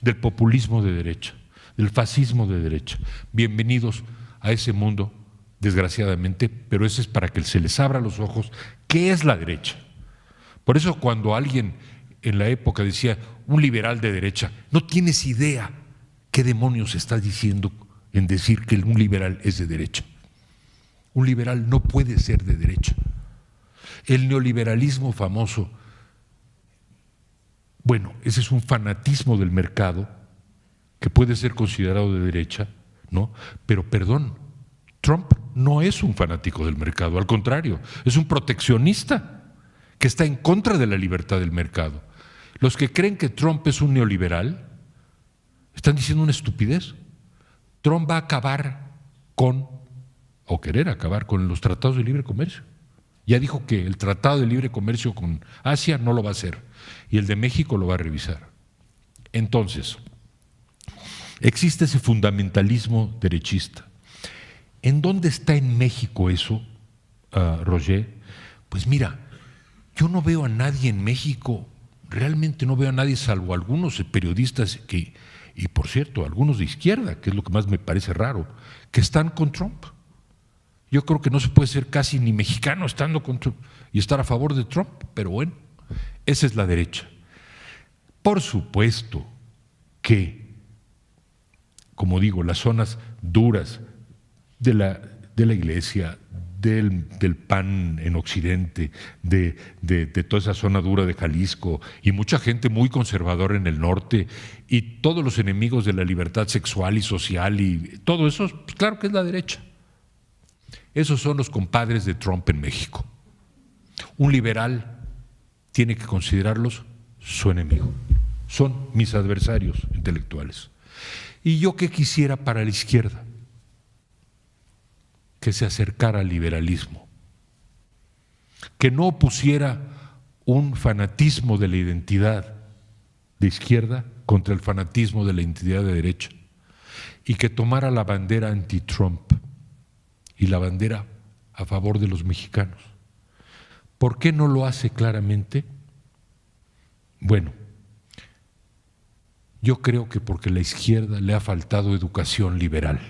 del populismo de derecha, del fascismo de derecha. Bienvenidos a ese mundo, desgraciadamente, pero ese es para que se les abra los ojos qué es la derecha. Por eso cuando alguien en la época decía un liberal de derecha, no tienes idea qué demonios estás diciendo en decir que un liberal es de derecha. Un liberal no puede ser de derecha. El neoliberalismo famoso, bueno, ese es un fanatismo del mercado que puede ser considerado de derecha, ¿no? Pero perdón, Trump no es un fanático del mercado, al contrario, es un proteccionista que está en contra de la libertad del mercado. Los que creen que Trump es un neoliberal están diciendo una estupidez. Trump va a acabar con, o querer acabar con los tratados de libre comercio. Ya dijo que el tratado de libre comercio con Asia no lo va a hacer y el de México lo va a revisar. Entonces, existe ese fundamentalismo derechista. ¿En dónde está en México eso, Roger? Pues mira, yo no veo a nadie en México, realmente no veo a nadie salvo algunos periodistas que, y por cierto, algunos de izquierda, que es lo que más me parece raro, que están con Trump. Yo creo que no se puede ser casi ni mexicano estando con Trump y estar a favor de Trump, pero bueno, esa es la derecha. Por supuesto que, como digo, las zonas duras de la iglesia, del PAN en Occidente, de toda esa zona dura de Jalisco y mucha gente muy conservadora en el norte y todos los enemigos de la libertad sexual y social y todo eso, pues claro que es la derecha. Esos son los compadres de Trump en México. Un liberal tiene que considerarlos su enemigo. Son mis adversarios intelectuales. ¿Y yo qué quisiera para la izquierda? Que se acercara al liberalismo, que no opusiera un fanatismo de la identidad de izquierda contra el fanatismo de la identidad de derecha y que tomara la bandera anti-Trump y la bandera a favor de los mexicanos. ¿Por qué no lo hace claramente? Bueno, yo creo que porque a la izquierda le ha faltado educación liberal.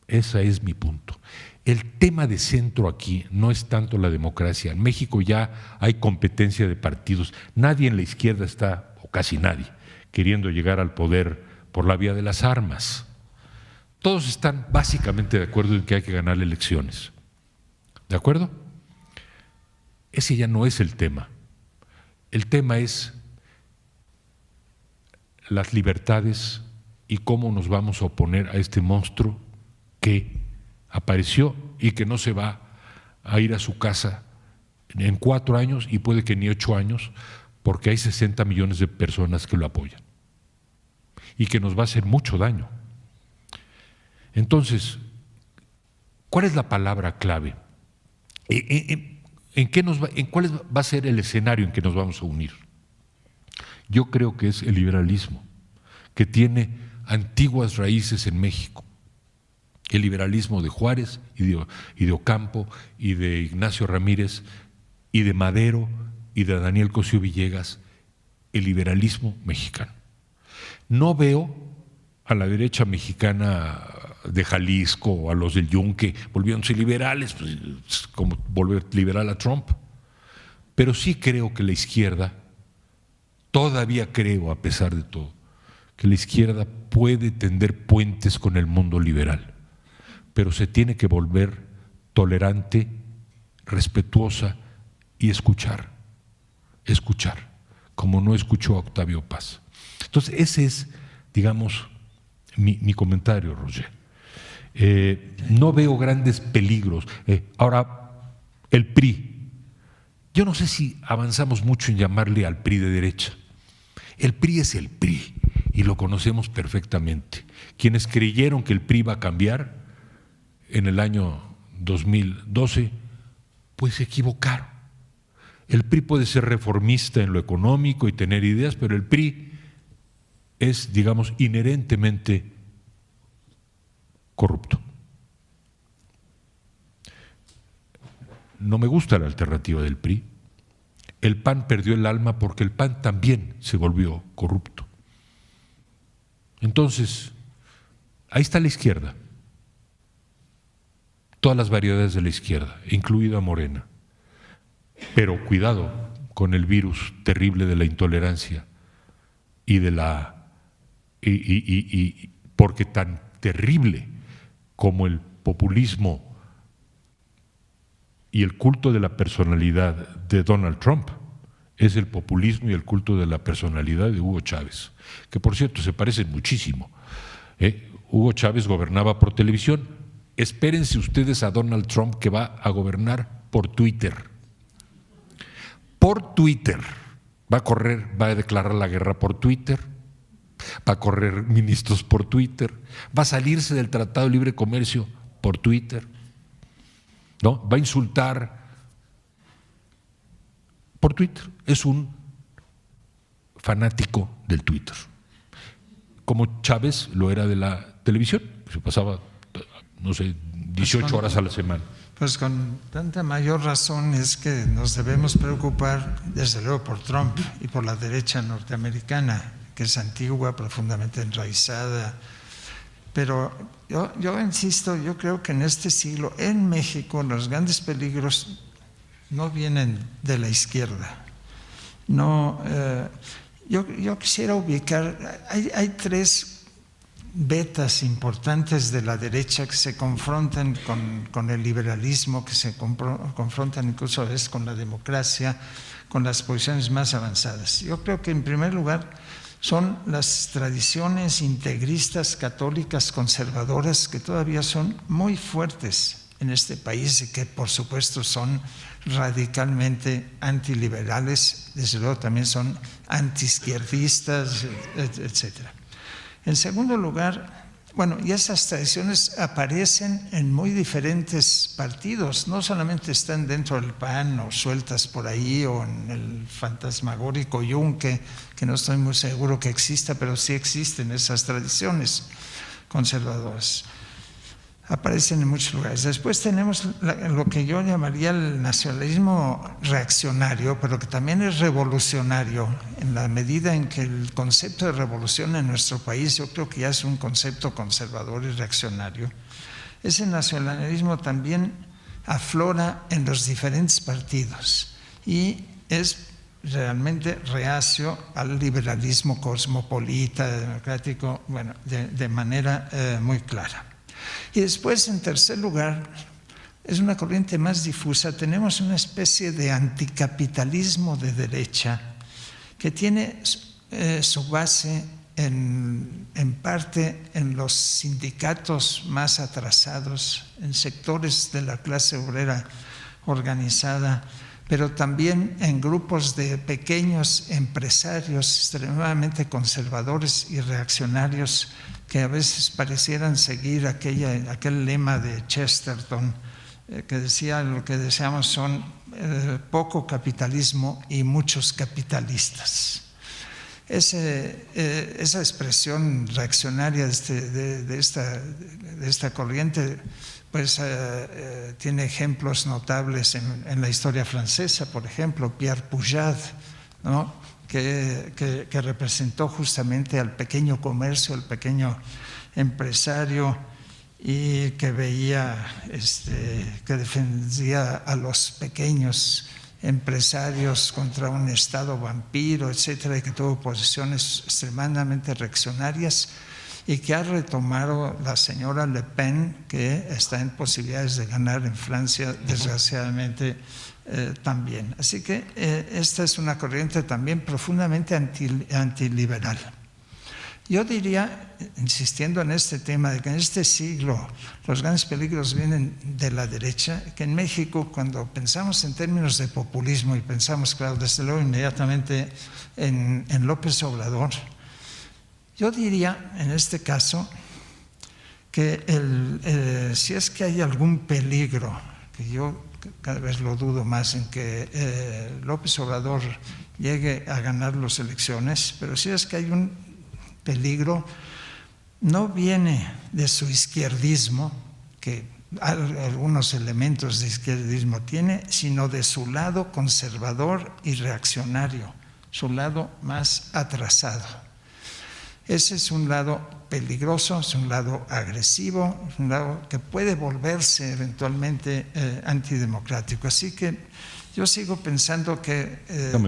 Ese es mi punto. El tema de centro aquí no es tanto la democracia. En México ya hay competencia de partidos. Nadie en la izquierda está, o casi nadie, queriendo llegar al poder por la vía de las armas. Todos están básicamente de acuerdo en que hay que ganar elecciones. ¿De acuerdo? Ese ya no es el tema. El tema es las libertades y cómo nos vamos a oponer a este monstruo que apareció y que no se va a ir a su casa en 4 años y puede que ni 8 años, porque hay 60 millones de personas que lo apoyan y que nos va a hacer mucho daño. Entonces, ¿cuál es la palabra clave? ¿En cuál va a ser el escenario en que nos vamos a unir? Yo creo que es el liberalismo, que tiene antiguas raíces en México. El liberalismo de Juárez y de Ocampo y de Ignacio Ramírez y de Madero y de Daniel Cosío Villegas, el liberalismo mexicano. No veo a la derecha mexicana de Jalisco o a los del Yunque volviéndose liberales, pues, como volver liberal a Trump. Pero sí creo que la izquierda, todavía creo, a pesar de todo, que la izquierda puede tender puentes con el mundo liberal, pero se tiene que volver tolerante, respetuosa y escuchar, como no escuchó a Octavio Paz. Entonces ese es, digamos, mi comentario, Roger. No veo grandes peligros. Ahora, el PRI, yo no sé si avanzamos mucho en llamarle al PRI de derecha. El PRI es el PRI y lo conocemos perfectamente. Quienes creyeron que el PRI iba a cambiar en el año 2012, pues se equivocaron. El PRI puede ser reformista en lo económico y tener ideas, pero el PRI es, digamos, inherentemente corrupto. No me gusta la alternativa del PRI. El PAN perdió el alma porque el PAN también se volvió corrupto. Entonces, ahí está la izquierda, todas las variedades de la izquierda, incluida Morena. Pero cuidado con el virus terrible de la intolerancia y de la porque tan terrible como el populismo y el culto de la personalidad de Donald Trump es el populismo y el culto de la personalidad de Hugo Chávez, que por cierto se parecen muchísimo. Hugo Chávez gobernaba por televisión. Espérense ustedes a Donald Trump, que va a gobernar por Twitter. Por Twitter. Va a correr, va a declarar la guerra por Twitter, va a correr ministros por Twitter, va a salirse del Tratado de Libre Comercio por Twitter, ¿no? Va a insultar por Twitter. Es un fanático del Twitter, como Chávez lo era de la televisión. Se pasaba, no sé, 18 horas a la semana. Pues con tanta mayor razón es que nos debemos preocupar, desde luego, por Trump y por la derecha norteamericana, que es antigua, profundamente enraizada. Pero yo insisto, yo creo que en este siglo, en México, los grandes peligros no vienen de la izquierda. No, yo quisiera ubicar, hay tres vetas importantes de la derecha que se confrontan con el liberalismo, que se confrontan incluso a veces con la democracia, con las posiciones más avanzadas. Yo creo que en primer lugar son las tradiciones integristas, católicas, conservadoras, que todavía son muy fuertes en este país y que por supuesto son radicalmente antiliberales, desde luego también son antiizquierdistas, etcétera. En segundo lugar, bueno, y esas tradiciones aparecen en muy diferentes partidos, no solamente están dentro del PAN o sueltas por ahí o en el fantasmagórico Yunque, que no estoy muy seguro que exista, pero sí existen esas tradiciones conservadoras. Aparecen en muchos lugares. Después tenemos lo que yo llamaría el nacionalismo reaccionario, pero que también es revolucionario, en la medida en que el concepto de revolución en nuestro país yo creo que ya es un concepto conservador y reaccionario. Ese nacionalismo también aflora en los diferentes partidos y es realmente reacio al liberalismo cosmopolita, democrático, bueno, de manera muy clara. Y después, en tercer lugar, es una corriente más difusa, tenemos una especie de anticapitalismo de derecha que tiene su base en parte en los sindicatos más atrasados, en sectores de la clase obrera organizada, pero también en grupos de pequeños empresarios extremadamente conservadores y reaccionarios que a veces parecieran seguir aquel lema de Chesterton que decía: lo que deseamos son poco capitalismo y muchos capitalistas. Esa expresión reaccionaria de esta corriente pues tiene ejemplos notables en la historia francesa, por ejemplo, Pierre Puget, ¿no? que representó justamente al pequeño comercio, al pequeño empresario, y que veía, que defendía a los pequeños empresarios contra un Estado vampiro, etcétera, y que tuvo posiciones extremadamente reaccionarias y que ha retomado la señora Le Pen, que está en posibilidades de ganar en Francia, desgraciadamente también. Así que esta es una corriente también profundamente antiliberal. Yo diría, insistiendo en este tema, de que en este siglo los grandes peligros vienen de la derecha, que en México, cuando pensamos en términos de populismo, y pensamos, claro, desde luego inmediatamente en López Obrador, Yo diría, en este caso, que si es que hay algún peligro, que yo cada vez lo dudo más en que López Obrador llegue a ganar las elecciones, pero si es que hay un peligro, no viene de su izquierdismo, que algunos elementos de izquierdismo tiene, sino de su lado conservador y reaccionario, su lado más atrasado. Ese es un lado peligroso, es un lado agresivo, es un lado que puede volverse eventualmente antidemocrático. Así que yo sigo pensando que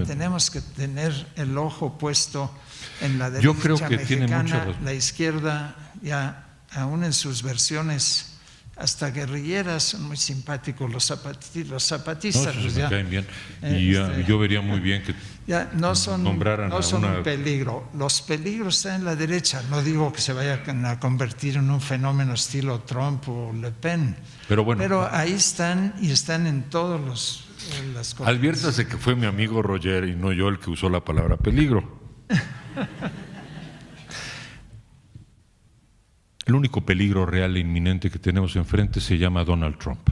tenemos que tener el ojo puesto en la derecha yo creo que mexicana, la izquierda, ya aún en sus versiones hasta guerrilleras, son muy simpáticos los zapatistas. No, pues me caen bien. Y yo vería muy bien que ya no son nombraran un peligro. Los peligros están en la derecha. No digo que se vayan a convertir en un fenómeno estilo Trump o Le Pen. Pero ahí están y están en todos las cosas. Adviértase que fue mi amigo Roger y no yo el que usó la palabra peligro. El único peligro real e inminente que tenemos enfrente se llama Donald Trump.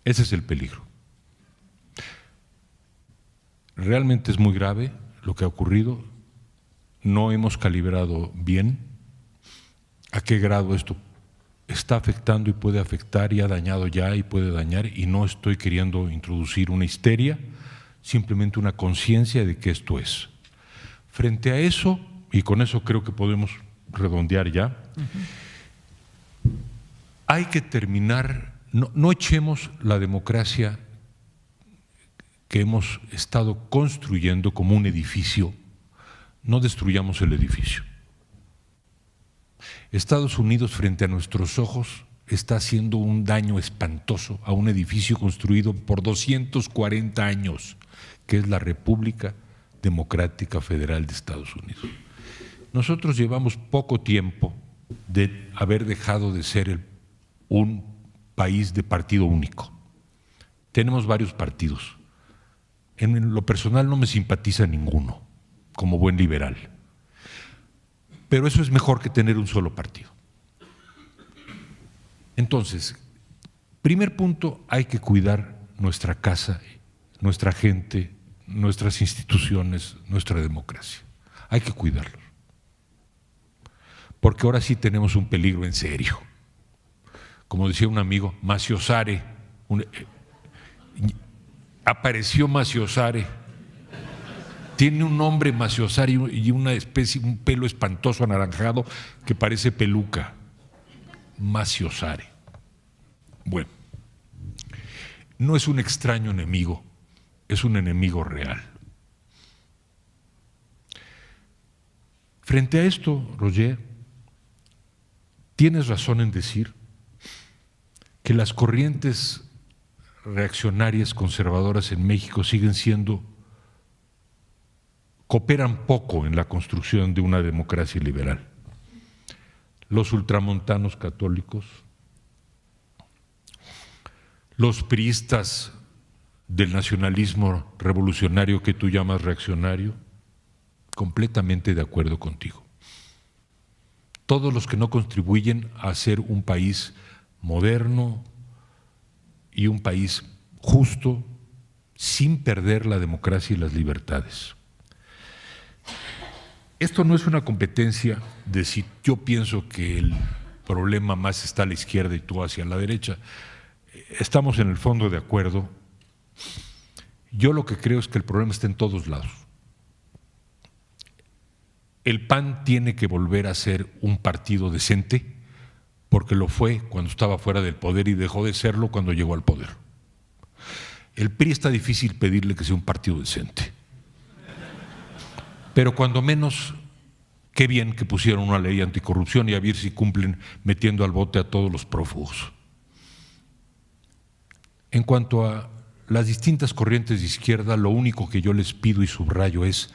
Ese es el peligro. Realmente es muy grave lo que ha ocurrido. No hemos calibrado bien a qué grado esto está afectando y puede afectar, y ha dañado ya y puede dañar, y no estoy queriendo introducir una histeria, simplemente una conciencia de que esto es. Frente a eso, y con eso creo que podemos redondear ya, hay que terminar, no echemos la democracia que hemos estado construyendo como un edificio, no destruyamos el edificio. Estados Unidos frente a nuestros ojos está haciendo un daño espantoso a un edificio construido por 240 años, que es la República Democrática Federal de Estados Unidos. Nosotros llevamos poco tiempo de haber dejado de ser un país de partido único. Tenemos varios partidos. En lo personal no me simpatiza ninguno, como buen liberal. Pero eso es mejor que tener un solo partido. Entonces, primer punto, hay que cuidar nuestra casa, nuestra gente, nuestras instituciones, nuestra democracia. Hay que cuidarlos. Porque ahora sí tenemos un peligro en serio. Como decía un amigo, Maciosare, apareció Maciosare. Tiene un nombre Maciosare y una especie, un pelo espantoso anaranjado que parece peluca. Maciosare. Bueno, no es un extraño enemigo, es un enemigo real. Frente a esto, Roger, tienes razón en decir que las corrientes reaccionarias conservadoras en México cooperan poco en la construcción de una democracia liberal. Los ultramontanos católicos, los priistas del nacionalismo revolucionario que tú llamas reaccionario, completamente de acuerdo contigo. Todos los que no contribuyen a ser un país moderno y un país justo, sin perder la democracia y las libertades. Esto no es una competencia de si yo pienso que el problema más está a la izquierda y tú hacia la derecha. Estamos en el fondo de acuerdo. Yo lo que creo es que el problema está en todos lados. El PAN tiene que volver a ser un partido decente, porque lo fue cuando estaba fuera del poder y dejó de serlo cuando llegó al poder. El PRI está difícil pedirle que sea un partido decente. Pero cuando menos, qué bien que pusieron una ley anticorrupción y a ver si cumplen metiendo al bote a todos los prófugos. En cuanto a las distintas corrientes de izquierda, lo único que yo les pido y subrayo es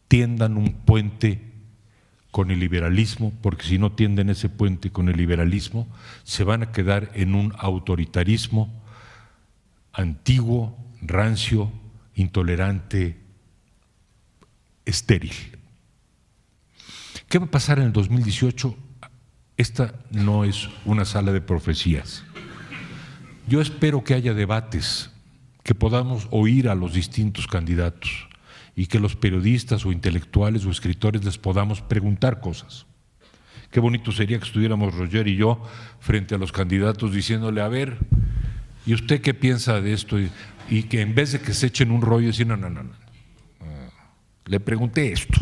tiendan un puente con el liberalismo, porque si no tienden ese puente con el liberalismo, se van a quedar en un autoritarismo antiguo, rancio, intolerante, estéril. ¿Qué va a pasar en el 2018? Esta no es una sala de profecías. Yo espero que haya debates, que podamos oír a los distintos candidatos y que los periodistas o intelectuales o escritores les podamos preguntar cosas. Qué bonito sería que estuviéramos Roger y yo frente a los candidatos diciéndole, a ver, ¿y usted qué piensa de esto? Y que en vez de que se echen un rollo, decir, no, le pregunté esto,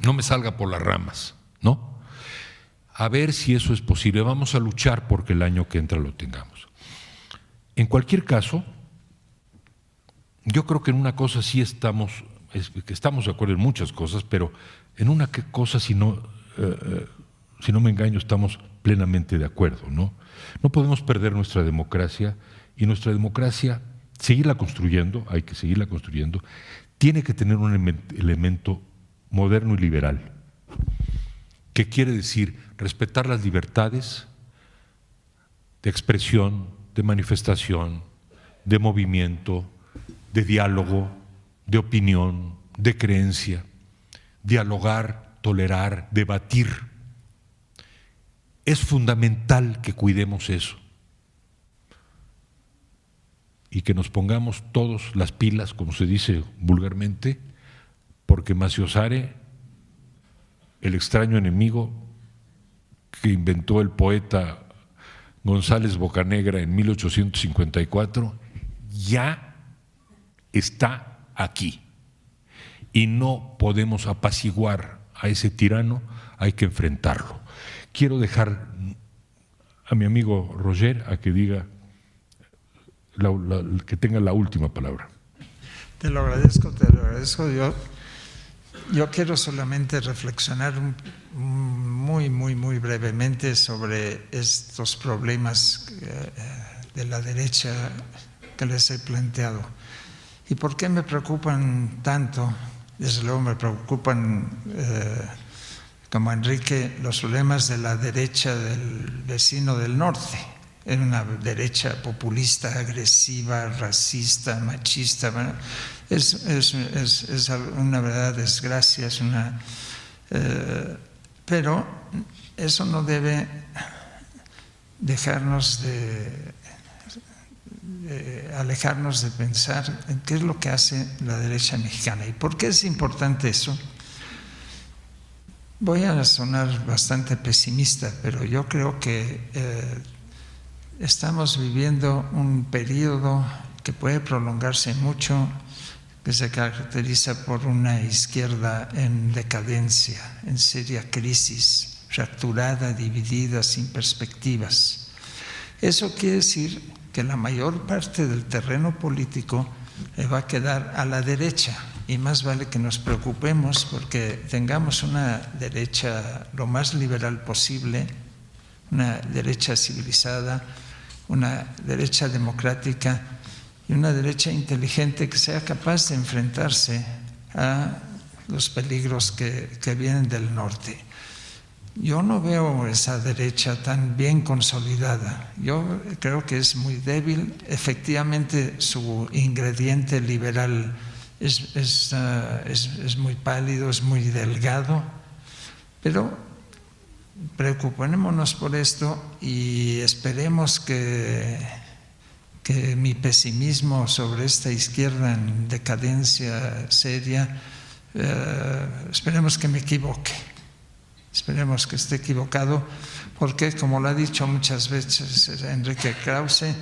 no me salga por las ramas, ¿no? A ver si eso es posible, vamos a luchar porque el año que entra lo tengamos. En cualquier caso, yo creo que en una cosa sí estamos de acuerdo en muchas cosas, pero en una cosa, si no me engaño, estamos plenamente de acuerdo, ¿no? No podemos perder nuestra democracia, y nuestra democracia, seguirla construyendo, hay que seguirla construyendo, tiene que tener un elemento moderno y liberal, que quiere decir respetar las libertades de expresión, de manifestación, de movimiento, de diálogo, de opinión, de creencia, dialogar, tolerar, debatir. Es fundamental que cuidemos eso y que nos pongamos todos las pilas, como se dice vulgarmente, porque Maciosare, el extraño enemigo que inventó el poeta González Bocanegra en 1854, ya está aquí y no podemos apaciguar a ese tirano, hay que enfrentarlo. Quiero dejar a mi amigo Roger a que diga, que tenga la última palabra. Te lo agradezco. Yo quiero solamente reflexionar muy brevemente sobre estos problemas de la derecha que les he planteado. ¿Y por qué me preocupan tanto? Desde luego me preocupan, como Enrique, los problemas de la derecha del vecino del norte. En una derecha populista, agresiva, racista, machista. Bueno, es una verdadera desgracia, pero eso no debe dejarnos alejarnos de pensar en qué es lo que hace la derecha mexicana. ¿Y por qué es importante eso? Voy a sonar bastante pesimista, pero yo creo que estamos viviendo un periodo que puede prolongarse mucho, que se caracteriza por una izquierda en decadencia, en seria crisis, fracturada, dividida, sin perspectivas. Eso quiere decir que la mayor parte del terreno político va a quedar a la derecha, y más vale que nos preocupemos porque tengamos una derecha lo más liberal posible, una derecha civilizada, una derecha democrática y una derecha inteligente que sea capaz de enfrentarse a los peligros que vienen del norte. Yo no veo esa derecha tan bien consolidada. Yo creo que es muy débil. Efectivamente, su ingrediente liberal es muy pálido, es muy delgado, pero preocupémonos por esto y esperemos que mi pesimismo sobre esta izquierda en decadencia seria, esperemos que me equivoque. Esperemos que esté equivocado, porque, como lo ha dicho muchas veces Enrique Krause,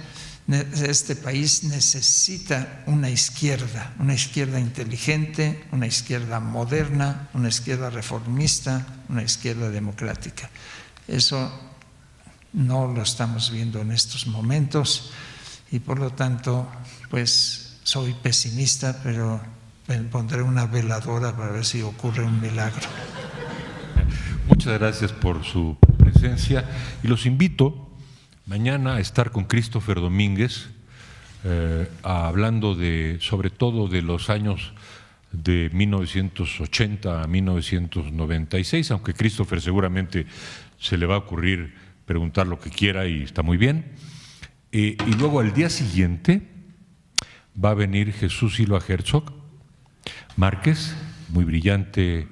este país necesita una izquierda inteligente, una izquierda moderna, una izquierda reformista, una izquierda democrática. Eso no lo estamos viendo en estos momentos y, por lo tanto, pues soy pesimista, pero pondré una veladora para ver si ocurre un milagro. Muchas gracias por su presencia y los invito mañana a estar con Christopher Domínguez hablando sobre todo de los años de 1980 a 1996, aunque Christopher seguramente se le va a ocurrir preguntar lo que quiera y está muy bien. Y luego al día siguiente va a venir Jesús Silva Herzog Márquez, muy brillante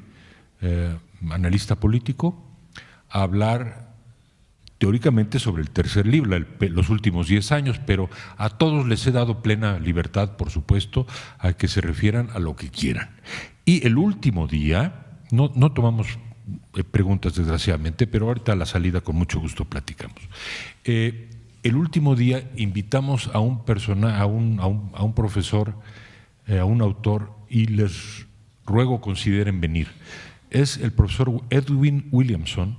analista político, a hablar teóricamente sobre el tercer libro, los últimos 10 años, pero a todos les he dado plena libertad, por supuesto, a que se refieran a lo que quieran. Y el último día, no tomamos preguntas desgraciadamente, pero ahorita a la salida con mucho gusto platicamos. El último día invitamos a un profesor, a un autor, y les ruego consideren venir. Es el profesor Edwin Williamson,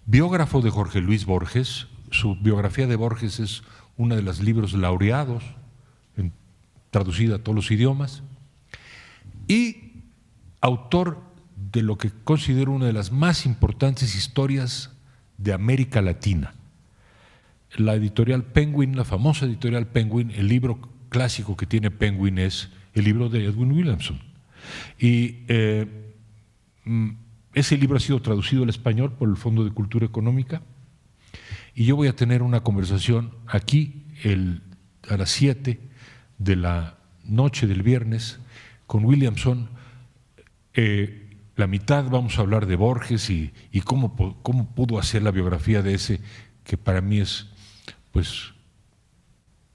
biógrafo de Jorge Luis Borges. Su biografía de Borges es uno de los libros laureados, traducida a todos los idiomas, y autor de lo que considero una de las más importantes historias de América Latina. La editorial Penguin, la famosa editorial Penguin, el libro clásico que tiene Penguin es el libro de Edwin Williamson. Y ese libro ha sido traducido al español por el Fondo de Cultura Económica, y yo voy a tener una conversación aquí a las 7 de la noche del viernes con Williamson. La mitad vamos a hablar de Borges y cómo pudo hacer la biografía de ese, que para mí es, pues,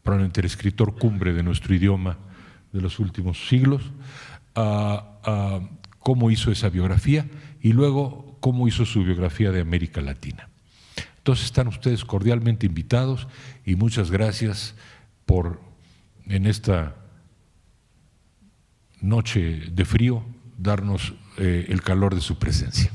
probablemente el escritor cumbre de nuestro idioma de los últimos siglos, cómo hizo esa biografía y luego cómo hizo su biografía de América Latina. Entonces están ustedes cordialmente invitados y muchas gracias por, en esta noche de frío, darnos el calor de su presencia.